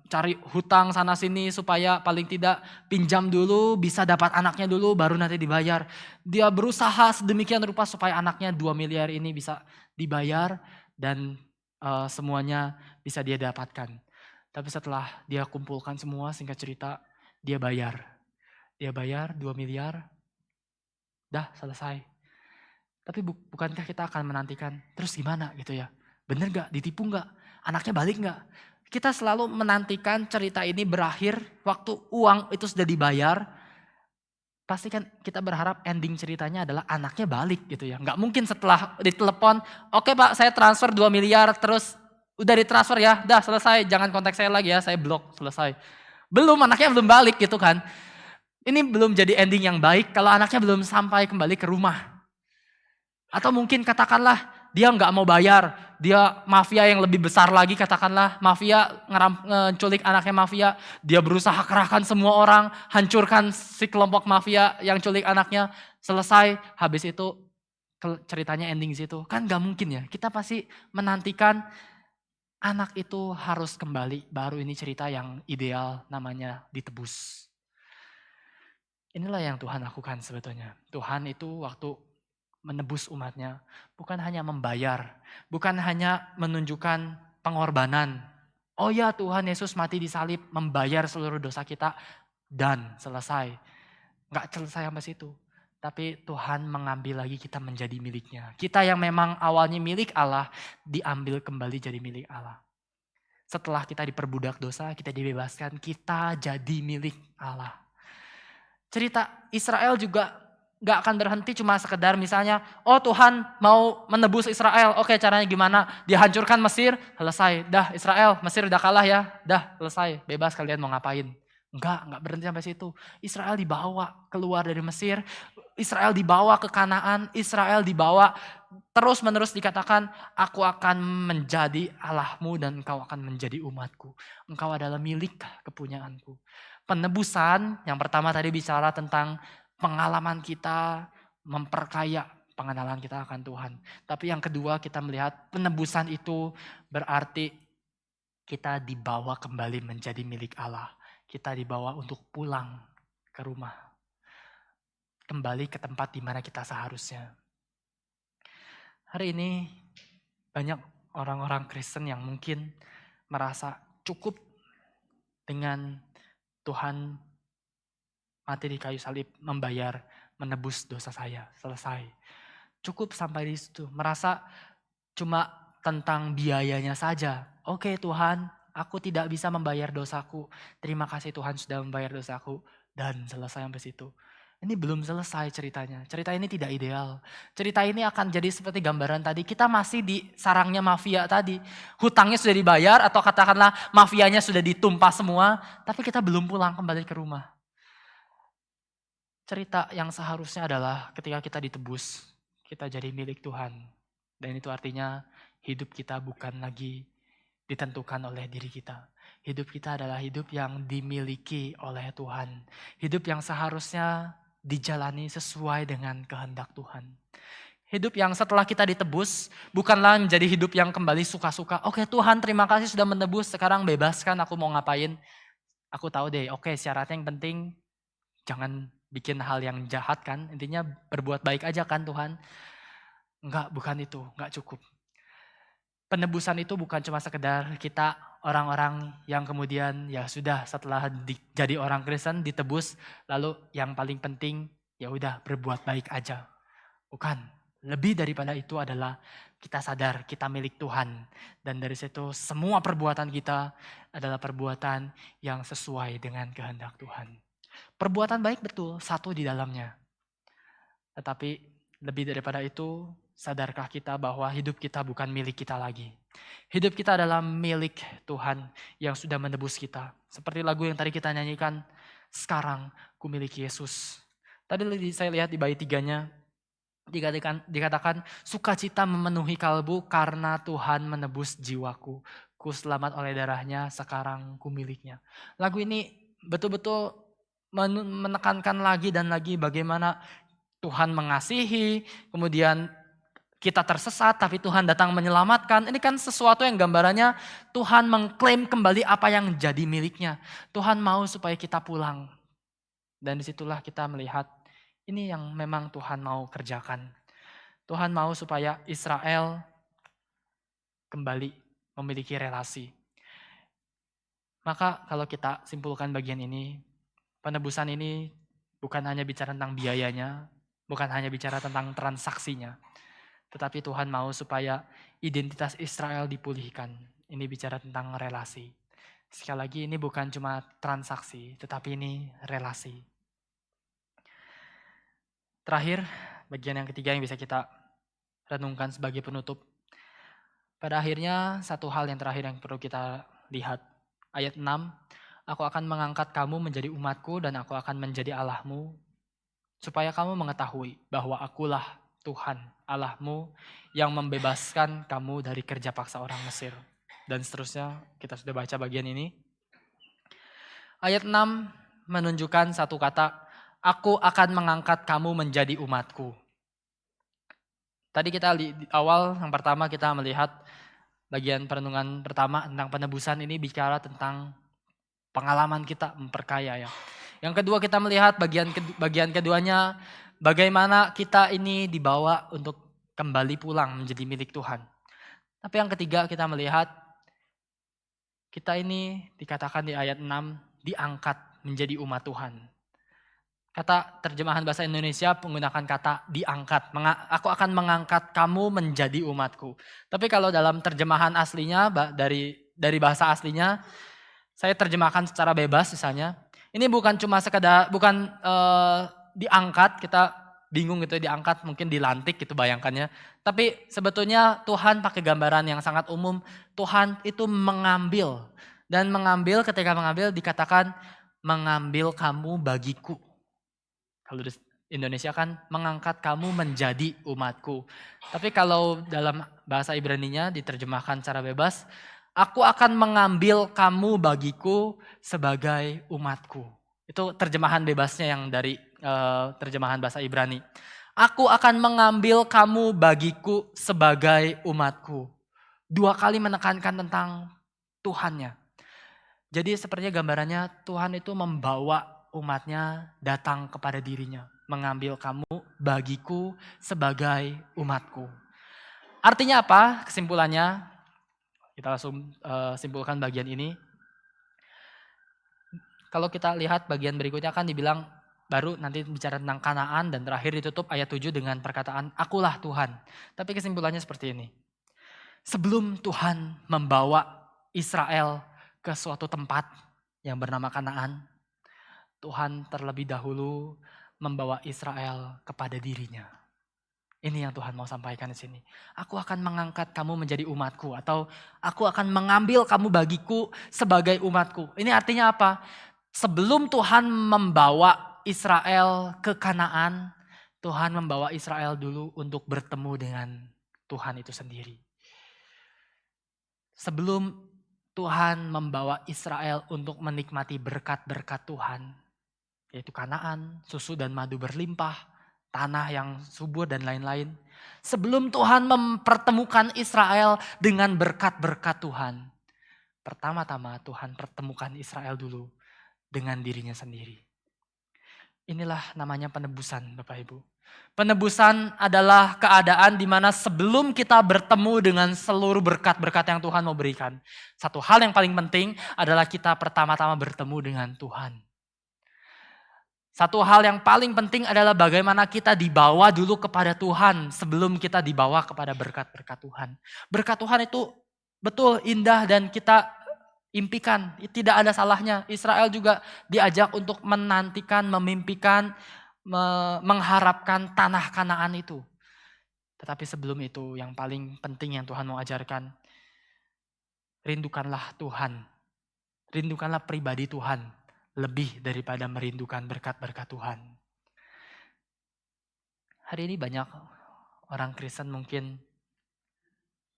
Speaker 2: cari hutang sana sini supaya paling tidak pinjam dulu, bisa dapat anaknya dulu, baru nanti dibayar. Dia berusaha sedemikian rupa supaya anaknya 2 miliar ini bisa dibayar dan semuanya bisa dia dapatkan. Tapi setelah dia kumpulkan semua, singkat cerita, dia bayar. Dia bayar 2 miliar, dah selesai. Tapi bukankah kita akan menantikan, terus gimana gitu ya? Bener gak? Ditipu gak? Anaknya balik gak? Kita selalu menantikan cerita ini berakhir waktu uang itu sudah dibayar. Pasti kan kita berharap ending ceritanya adalah anaknya balik gitu ya. Gak mungkin setelah ditelepon, oke pak saya transfer 2 miliar terus udah ditransfer ya, dah selesai jangan kontak saya lagi ya, saya blok selesai. Belum, anaknya belum balik gitu kan. Ini belum jadi ending yang baik kalau anaknya belum sampai kembali ke rumah. Atau mungkin katakanlah dia nggak mau bayar, dia mafia yang lebih besar lagi katakanlah, mafia ngeculik anaknya mafia, dia berusaha kerahkan semua orang, hancurkan si kelompok mafia yang culik anaknya, selesai, habis itu ceritanya ending situ. Kan nggak mungkin ya, kita pasti menantikan anak itu harus kembali, baru ini cerita yang ideal namanya ditebus. Inilah yang Tuhan lakukan sebetulnya. Tuhan itu waktu menebus umatnya, bukan hanya membayar, bukan hanya menunjukkan pengorbanan. Oh ya Tuhan Yesus mati di salib, membayar seluruh dosa kita dan selesai. Nggak selesai sampai situ. Tapi Tuhan mengambil lagi kita menjadi miliknya. Kita yang memang awalnya milik Allah, diambil kembali jadi milik Allah. Setelah kita diperbudak dosa, kita dibebaskan, kita jadi milik Allah. Cerita Israel juga gak akan berhenti cuma sekedar misalnya, oh Tuhan mau menebus Israel, oke caranya gimana? Dihancurkan Mesir, selesai, dah Israel, Mesir udah kalah ya, dah selesai, bebas kalian mau ngapain. Enggak berhenti sampai situ. Israel dibawa keluar dari Mesir, Israel dibawa ke Kanaan, Israel dibawa terus menerus dikatakan, aku akan menjadi Allahmu dan engkau akan menjadi umatku. Engkau adalah milik kepunyaanku. Penebusan yang pertama tadi bicara tentang pengalaman kita memperkaya pengenalan kita akan Tuhan. Tapi yang kedua kita melihat penebusan itu berarti kita dibawa kembali menjadi milik Allah. Kita dibawa untuk pulang ke rumah. Kembali ke tempat di mana kita seharusnya. Hari ini banyak orang-orang Kristen yang mungkin merasa cukup dengan Tuhan mati di kayu salib, membayar, menebus dosa saya, selesai. Cukup sampai di situ, merasa cuma tentang biayanya saja. Oke Tuhan, aku tidak bisa membayar dosaku. Terima kasih Tuhan sudah membayar dosaku. Dan selesai sampai situ. Ini belum selesai ceritanya. Cerita ini tidak ideal. Cerita ini akan jadi seperti gambaran tadi. Kita masih di sarangnya mafia tadi. Hutangnya sudah dibayar atau katakanlah mafianya sudah ditumpah semua. Tapi kita belum pulang kembali ke rumah. Cerita yang seharusnya adalah ketika kita ditebus, kita jadi milik Tuhan. Dan itu artinya hidup kita bukan lagi ditentukan oleh diri kita. Hidup kita adalah hidup yang dimiliki oleh Tuhan. Hidup yang seharusnya dijalani sesuai dengan kehendak Tuhan. Hidup yang setelah kita ditebus bukanlah menjadi hidup yang kembali suka-suka. Oke Tuhan terima kasih sudah menebus, sekarang bebaskan aku mau ngapain. Aku tahu deh, oke syaratnya yang penting jangan bikin hal yang jahat kan. Intinya berbuat baik aja kan Tuhan. Enggak, bukan itu, enggak cukup. Penebusan itu bukan cuma sekedar kita orang-orang yang kemudian ya sudah setelah jadi orang Kristen ditebus. Lalu yang paling penting ya udah berbuat baik aja. Bukan. Lebih daripada itu adalah kita sadar kita milik Tuhan. Dan dari situ semua perbuatan kita adalah perbuatan yang sesuai dengan kehendak Tuhan. Perbuatan baik betul, satu di dalamnya. Tetapi lebih daripada itu, sadarkah kita bahwa hidup kita bukan milik kita lagi. Hidup kita adalah milik Tuhan yang sudah menebus kita. Seperti lagu yang tadi kita nyanyikan, sekarang ku miliki Yesus. Tadi saya lihat di bait 3-nya, dikatakan sukacita memenuhi kalbu karena Tuhan menebus jiwaku. Ku selamat oleh darahnya, sekarang ku miliknya. Lagu ini betul-betul menekankan lagi dan lagi bagaimana Tuhan mengasihi, kemudian kita tersesat tapi Tuhan datang menyelamatkan. Ini kan sesuatu yang gambarannya Tuhan mengklaim kembali apa yang jadi miliknya. Tuhan mau supaya kita pulang. Dan disitulah kita melihat ini yang memang Tuhan mau kerjakan. Tuhan mau supaya Israel kembali memiliki relasi. Maka kalau kita simpulkan bagian ini, penebusan ini bukan hanya bicara tentang biayanya, bukan hanya bicara tentang transaksinya. Tetapi Tuhan mau supaya identitas Israel dipulihkan. Ini bicara tentang relasi. Sekali lagi ini bukan cuma transaksi, tetapi ini relasi. Terakhir, bagian yang ketiga yang bisa kita renungkan sebagai penutup. Pada akhirnya satu hal yang terakhir yang perlu kita lihat. Ayat 6, aku akan mengangkat kamu menjadi umatku dan aku akan menjadi Allahmu. Supaya kamu mengetahui bahwa akulah Tuhan Allahmu yang membebaskan kamu dari kerja paksa orang Mesir. Dan seterusnya kita sudah baca bagian ini. Ayat 6 menunjukkan satu kata, aku akan mengangkat kamu menjadi umatku. Tadi kita di awal yang pertama kita melihat bagian perenungan pertama tentang penebusan ini bicara tentang pengalaman kita memperkaya ya. Yang kedua kita melihat bagian keduanya bagaimana kita ini dibawa untuk kembali pulang menjadi milik Tuhan. Tapi yang ketiga kita melihat kita ini dikatakan di ayat 6 diangkat menjadi umat Tuhan. Kata terjemahan bahasa Indonesia menggunakan kata diangkat. Aku akan mengangkat kamu menjadi umatku. Tapi kalau dalam terjemahan aslinya dari bahasa aslinya saya terjemahkan secara bebas misalnya. Ini bukan cuma sekedar diangkat, kita bingung gitu diangkat mungkin dilantik gitu bayangkannya. Tapi sebetulnya Tuhan pakai gambaran yang sangat umum. Tuhan itu mengambil. Dan mengambil ketika mengambil dikatakan mengambil kamu bagiku. Kalau di Indonesia kan mengangkat kamu menjadi umatku. Tapi kalau dalam bahasa Ibraninya diterjemahkan secara bebas. Aku akan mengambil kamu bagiku sebagai umatku. Itu terjemahan bebasnya yang dari terjemahan bahasa Ibrani. Aku akan mengambil kamu bagiku sebagai umatku. 2 kali menekankan tentang Tuhannya. Jadi sepertinya gambarannya Tuhan itu membawa umatnya datang kepada dirinya. Mengambil kamu bagiku sebagai umatku. Artinya apa? Kesimpulannya, kita langsung simpulkan bagian ini. Kalau kita lihat bagian berikutnya kan dibilang baru nanti bicara tentang Kanaan dan terakhir ditutup ayat 7 dengan perkataan akulah Tuhan. Tapi kesimpulannya seperti ini. Sebelum Tuhan membawa Israel ke suatu tempat yang bernama Kanaan, Tuhan terlebih dahulu membawa Israel kepada dirinya. Ini yang Tuhan mau sampaikan di sini. Aku akan mengangkat kamu menjadi umatku atau aku akan mengambil kamu bagiku sebagai umatku. Ini artinya apa? Sebelum Tuhan membawa Israel ke Kanaan, Tuhan membawa Israel dulu untuk bertemu dengan Tuhan itu sendiri. Sebelum Tuhan membawa Israel untuk menikmati berkat-berkat Tuhan, yaitu Kanaan, susu dan madu berlimpah, tanah yang subur dan lain-lain. Sebelum Tuhan mempertemukan Israel dengan berkat-berkat Tuhan, pertama-tama Tuhan pertemukan Israel dulu dengan dirinya sendiri. Inilah namanya penebusan Bapak Ibu. Penebusan adalah keadaan di mana sebelum kita bertemu dengan seluruh berkat-berkat yang Tuhan mau berikan. Satu hal yang paling penting adalah kita pertama-tama bertemu dengan Tuhan. Satu hal yang paling penting adalah bagaimana kita dibawa dulu kepada Tuhan sebelum kita dibawa kepada berkat-berkat Tuhan. Berkat Tuhan itu betul indah dan kita impikan, tidak ada salahnya. Israel juga diajak untuk menantikan, memimpikan, mengharapkan tanah Kanaan itu. Tetapi sebelum itu yang paling penting yang Tuhan mau ajarkan, rindukanlah Tuhan. Rindukanlah pribadi Tuhan lebih daripada merindukan berkat-berkat Tuhan. Hari ini banyak orang Kristen mungkin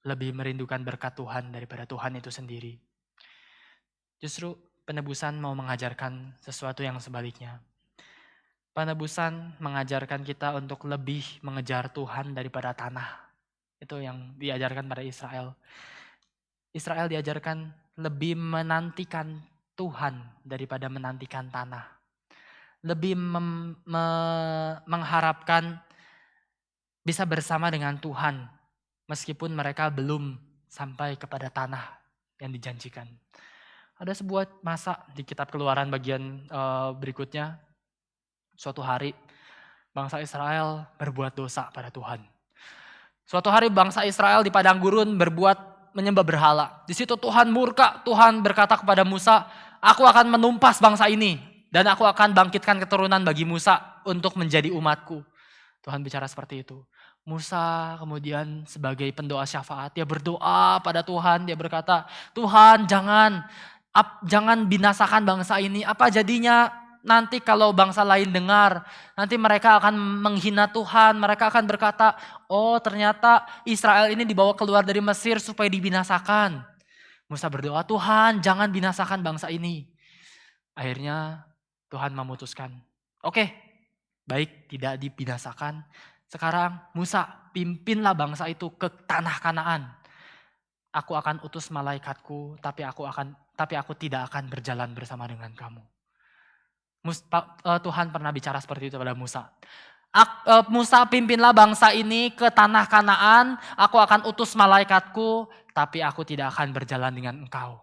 Speaker 2: lebih merindukan berkat Tuhan daripada Tuhan itu sendiri. Justru penebusan mau mengajarkan sesuatu yang sebaliknya. Penebusan mengajarkan kita untuk lebih mengejar Tuhan daripada tanah. Itu yang diajarkan pada Israel. Israel diajarkan lebih menantikan Tuhan daripada menantikan tanah. Lebih mengharapkan bisa bersama dengan Tuhan meskipun mereka belum sampai kepada tanah yang dijanjikan. Ada sebuah masa di kitab Keluaran bagian berikutnya, suatu hari bangsa Israel berbuat dosa pada Tuhan. Suatu hari bangsa Israel di padang gurun menyembah berhala. Di situ Tuhan murka, Tuhan berkata kepada Musa, aku akan menumpas bangsa ini dan aku akan bangkitkan keturunan bagi Musa untuk menjadi umatku. Tuhan bicara seperti itu. Musa kemudian sebagai pendoa syafaat, dia berdoa pada Tuhan, dia berkata, Tuhan jangan binasakan bangsa ini, apa jadinya nanti kalau bangsa lain dengar, nanti mereka akan menghina Tuhan, mereka akan berkata, oh ternyata Israel ini dibawa keluar dari Mesir supaya dibinasakan. Musa berdoa, Tuhan jangan binasakan bangsa ini. Akhirnya Tuhan memutuskan, oke, baik tidak dibinasakan. Sekarang Musa pimpinlah bangsa itu ke tanah Kanaan. Aku akan utus malaikatku, tapi aku tidak akan berjalan bersama dengan kamu. Tuhan pernah bicara seperti itu pada Musa. Musa pimpinlah bangsa ini ke tanah Kanaan, aku akan utus malaikatku, tapi aku tidak akan berjalan dengan engkau.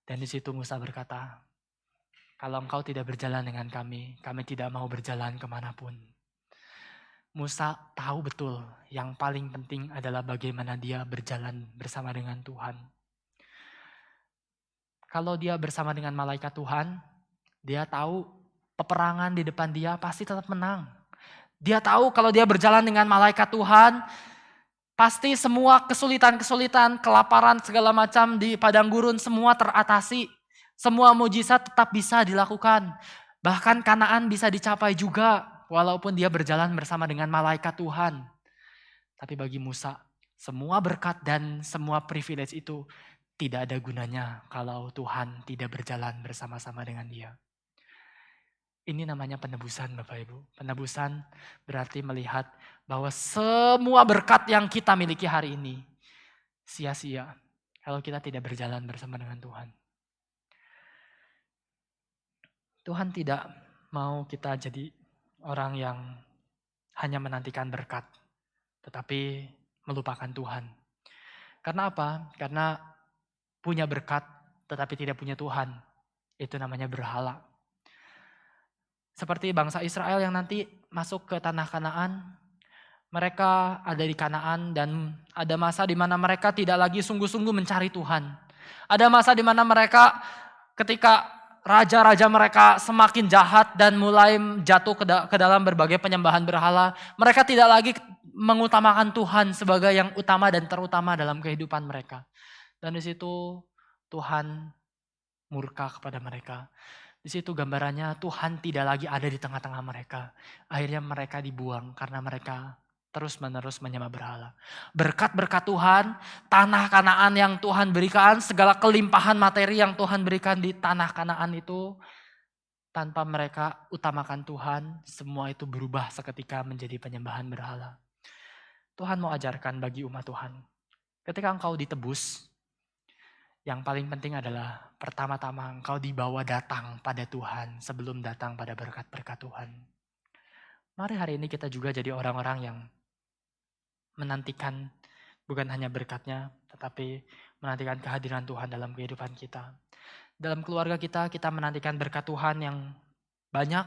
Speaker 2: Dan di situ Musa berkata, kalau engkau tidak berjalan dengan kami tidak mau berjalan kemanapun. Musa tahu betul yang paling penting adalah bagaimana dia berjalan bersama dengan Tuhan. Kalau dia bersama dengan malaikat Tuhan, dia tahu peperangan di depan dia pasti tetap menang. Dia tahu kalau dia berjalan dengan malaikat Tuhan, pasti semua kesulitan-kesulitan, kelaparan segala macam di padang gurun semua teratasi. Semua mujizat tetap bisa dilakukan. Bahkan Kanaan bisa dicapai juga walaupun dia berjalan bersama dengan malaikat Tuhan. Tapi bagi Musa, semua berkat dan semua privilege itu tidak ada gunanya kalau Tuhan tidak berjalan bersama-sama dengan dia. Ini namanya penebusan Bapak Ibu. Penebusan berarti melihat bahwa semua berkat yang kita miliki hari ini sia-sia kalau kita tidak berjalan bersama dengan Tuhan. Tuhan tidak mau kita jadi orang yang hanya menantikan berkat, tetapi melupakan Tuhan. Karena apa? Karena punya berkat tetapi tidak punya Tuhan, itu namanya berhala. Seperti bangsa Israel yang nanti masuk ke tanah Kanaan, mereka ada di Kanaan dan ada masa di mana mereka tidak lagi sungguh-sungguh mencari Tuhan. Ada masa di mana mereka ketika raja-raja mereka semakin jahat dan mulai jatuh ke dalam berbagai penyembahan berhala, mereka tidak lagi mengutamakan Tuhan sebagai yang utama dan terutama dalam kehidupan mereka. Dan di situ Tuhan murka kepada mereka. Di situ gambarannya Tuhan tidak lagi ada di tengah-tengah mereka. Akhirnya mereka dibuang karena mereka terus-menerus menyembah berhala. Berkat-berkat Tuhan, tanah Kanaan yang Tuhan berikan, segala kelimpahan materi yang Tuhan berikan di tanah Kanaan itu, tanpa mereka utamakan Tuhan, semua itu berubah seketika menjadi penyembahan berhala. Tuhan mau ajarkan bagi umat Tuhan, ketika engkau ditebus, yang paling penting adalah pertama-tama engkau dibawa datang pada Tuhan sebelum datang pada berkat-berkat Tuhan. Mari hari ini kita juga jadi orang-orang yang menantikan bukan hanya berkatnya, tetapi menantikan kehadiran Tuhan dalam kehidupan kita. Dalam keluarga kita menantikan berkat Tuhan yang banyak.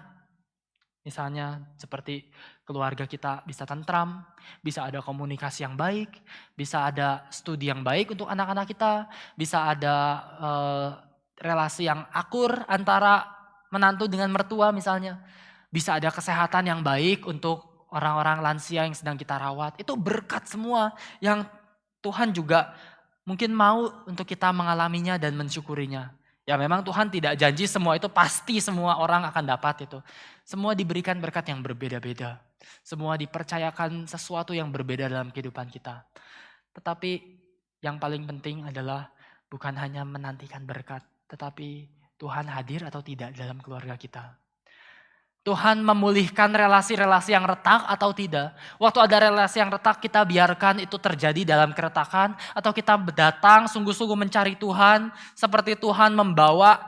Speaker 2: Misalnya seperti keluarga kita bisa tentram, bisa ada komunikasi yang baik, bisa ada studi yang baik untuk anak-anak kita, bisa ada relasi yang akur antara menantu dengan mertua misalnya. Bisa ada kesehatan yang baik untuk orang-orang lansia yang sedang kita rawat. Itu berkat semua yang Tuhan juga mungkin mau untuk kita mengalaminya dan mensyukurinya. Ya memang Tuhan tidak janji semua itu pasti semua orang akan dapat itu. Semua diberikan berkat yang berbeda-beda. Semua dipercayakan sesuatu yang berbeda dalam kehidupan kita. Tetapi yang paling penting adalah bukan hanya menantikan berkat, tetapi Tuhan hadir atau tidak dalam keluarga kita. Tuhan memulihkan relasi-relasi yang retak atau tidak. Waktu ada relasi yang retak, kita biarkan itu terjadi dalam keretakan. Atau kita datang sungguh-sungguh mencari Tuhan. Seperti Tuhan membawa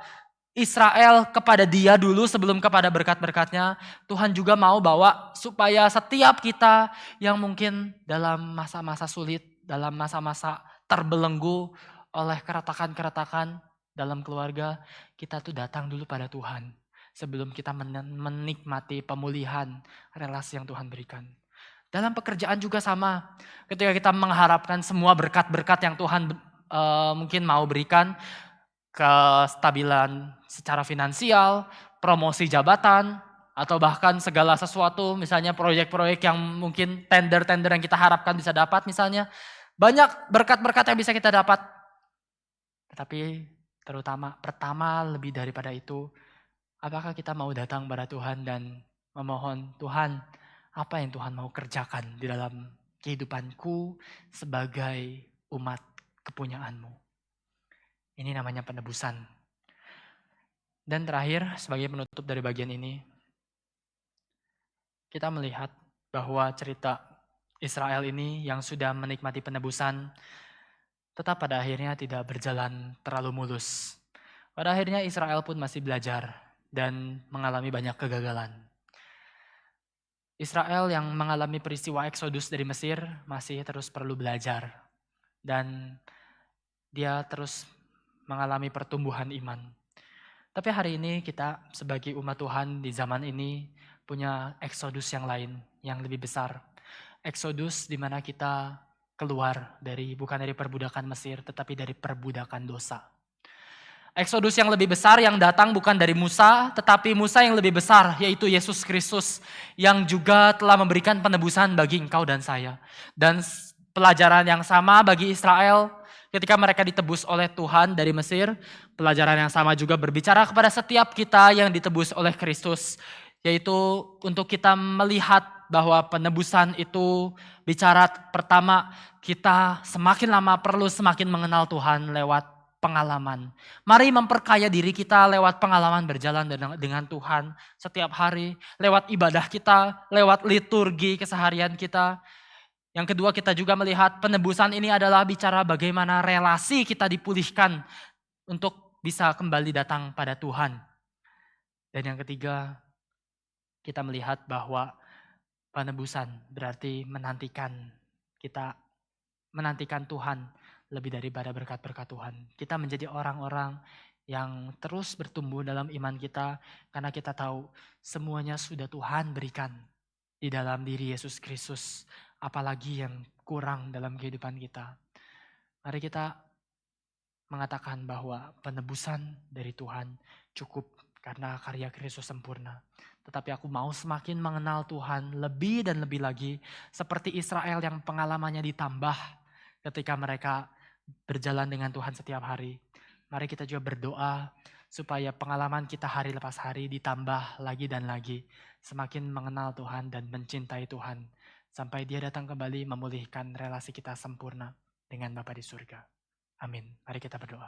Speaker 2: Israel kepada Dia dulu sebelum kepada berkat-berkatnya. Tuhan juga mau bawa supaya setiap kita yang mungkin dalam masa-masa sulit, dalam masa-masa terbelenggu oleh keretakan-keretakan dalam keluarga, kita tuh datang dulu pada Tuhan. Sebelum kita menikmati pemulihan relasi yang Tuhan berikan. Dalam pekerjaan juga sama. Ketika kita mengharapkan semua berkat-berkat yang Tuhan mungkin mau berikan, kestabilan secara finansial, promosi jabatan, atau bahkan segala sesuatu, misalnya proyek-proyek yang mungkin tender-tender yang kita harapkan bisa dapat misalnya. Banyak berkat-berkat yang bisa kita dapat. Tetapi pertama lebih daripada itu, apakah kita mau datang pada Tuhan dan memohon, Tuhan, apa yang Tuhan mau kerjakan di dalam kehidupanku sebagai umat kepunyaan-Mu? Ini namanya penebusan. Dan terakhir, sebagai penutup dari bagian ini, kita melihat bahwa cerita Israel ini yang sudah menikmati penebusan, tetap pada akhirnya tidak berjalan terlalu mulus. Pada akhirnya Israel pun masih belajar dan mengalami banyak kegagalan. Israel yang mengalami peristiwa Eksodus dari Mesir masih terus perlu belajar. Dan dia terus mengalami pertumbuhan iman. Tapi hari ini kita sebagai umat Tuhan di zaman ini punya Eksodus yang lain, yang lebih besar. Eksodus di mana kita keluar bukan dari perbudakan Mesir, tetapi dari perbudakan dosa. Eksodus yang lebih besar yang datang bukan dari Musa, tetapi Musa yang lebih besar, yaitu Yesus Kristus, yang juga telah memberikan penebusan bagi engkau dan saya. Dan pelajaran yang sama bagi Israel, ketika mereka ditebus oleh Tuhan dari Mesir, pelajaran yang sama juga berbicara kepada setiap kita yang ditebus oleh Kristus, yaitu untuk kita melihat bahwa penebusan itu bicara pertama, kita semakin lama perlu semakin mengenal Tuhan lewat pengalaman. Mari memperkaya diri kita lewat pengalaman berjalan dengan Tuhan setiap hari, lewat ibadah kita, lewat liturgi keseharian kita. Yang kedua, kita juga melihat penebusan ini adalah bicara bagaimana relasi kita dipulihkan untuk bisa kembali datang pada Tuhan. Dan yang ketiga, kita melihat bahwa penebusan berarti kita menantikan Tuhan lebih daripada berkat-berkat Tuhan. Kita menjadi orang-orang yang terus bertumbuh dalam iman kita karena kita tahu semuanya sudah Tuhan berikan di dalam diri Yesus Kristus. Apalagi yang kurang dalam kehidupan kita. Mari kita mengatakan bahwa penebusan dari Tuhan cukup karena karya Kristus sempurna. Tetapi aku mau semakin mengenal Tuhan lebih dan lebih lagi seperti Israel yang pengalamannya ditambah ketika mereka berjalan dengan Tuhan setiap hari. Mari kita juga berdoa supaya pengalaman kita hari lepas hari ditambah lagi dan lagi. Semakin mengenal Tuhan dan mencintai Tuhan. Sampai Dia datang kembali memulihkan relasi kita sempurna dengan Bapa di surga. Amin. Mari kita berdoa.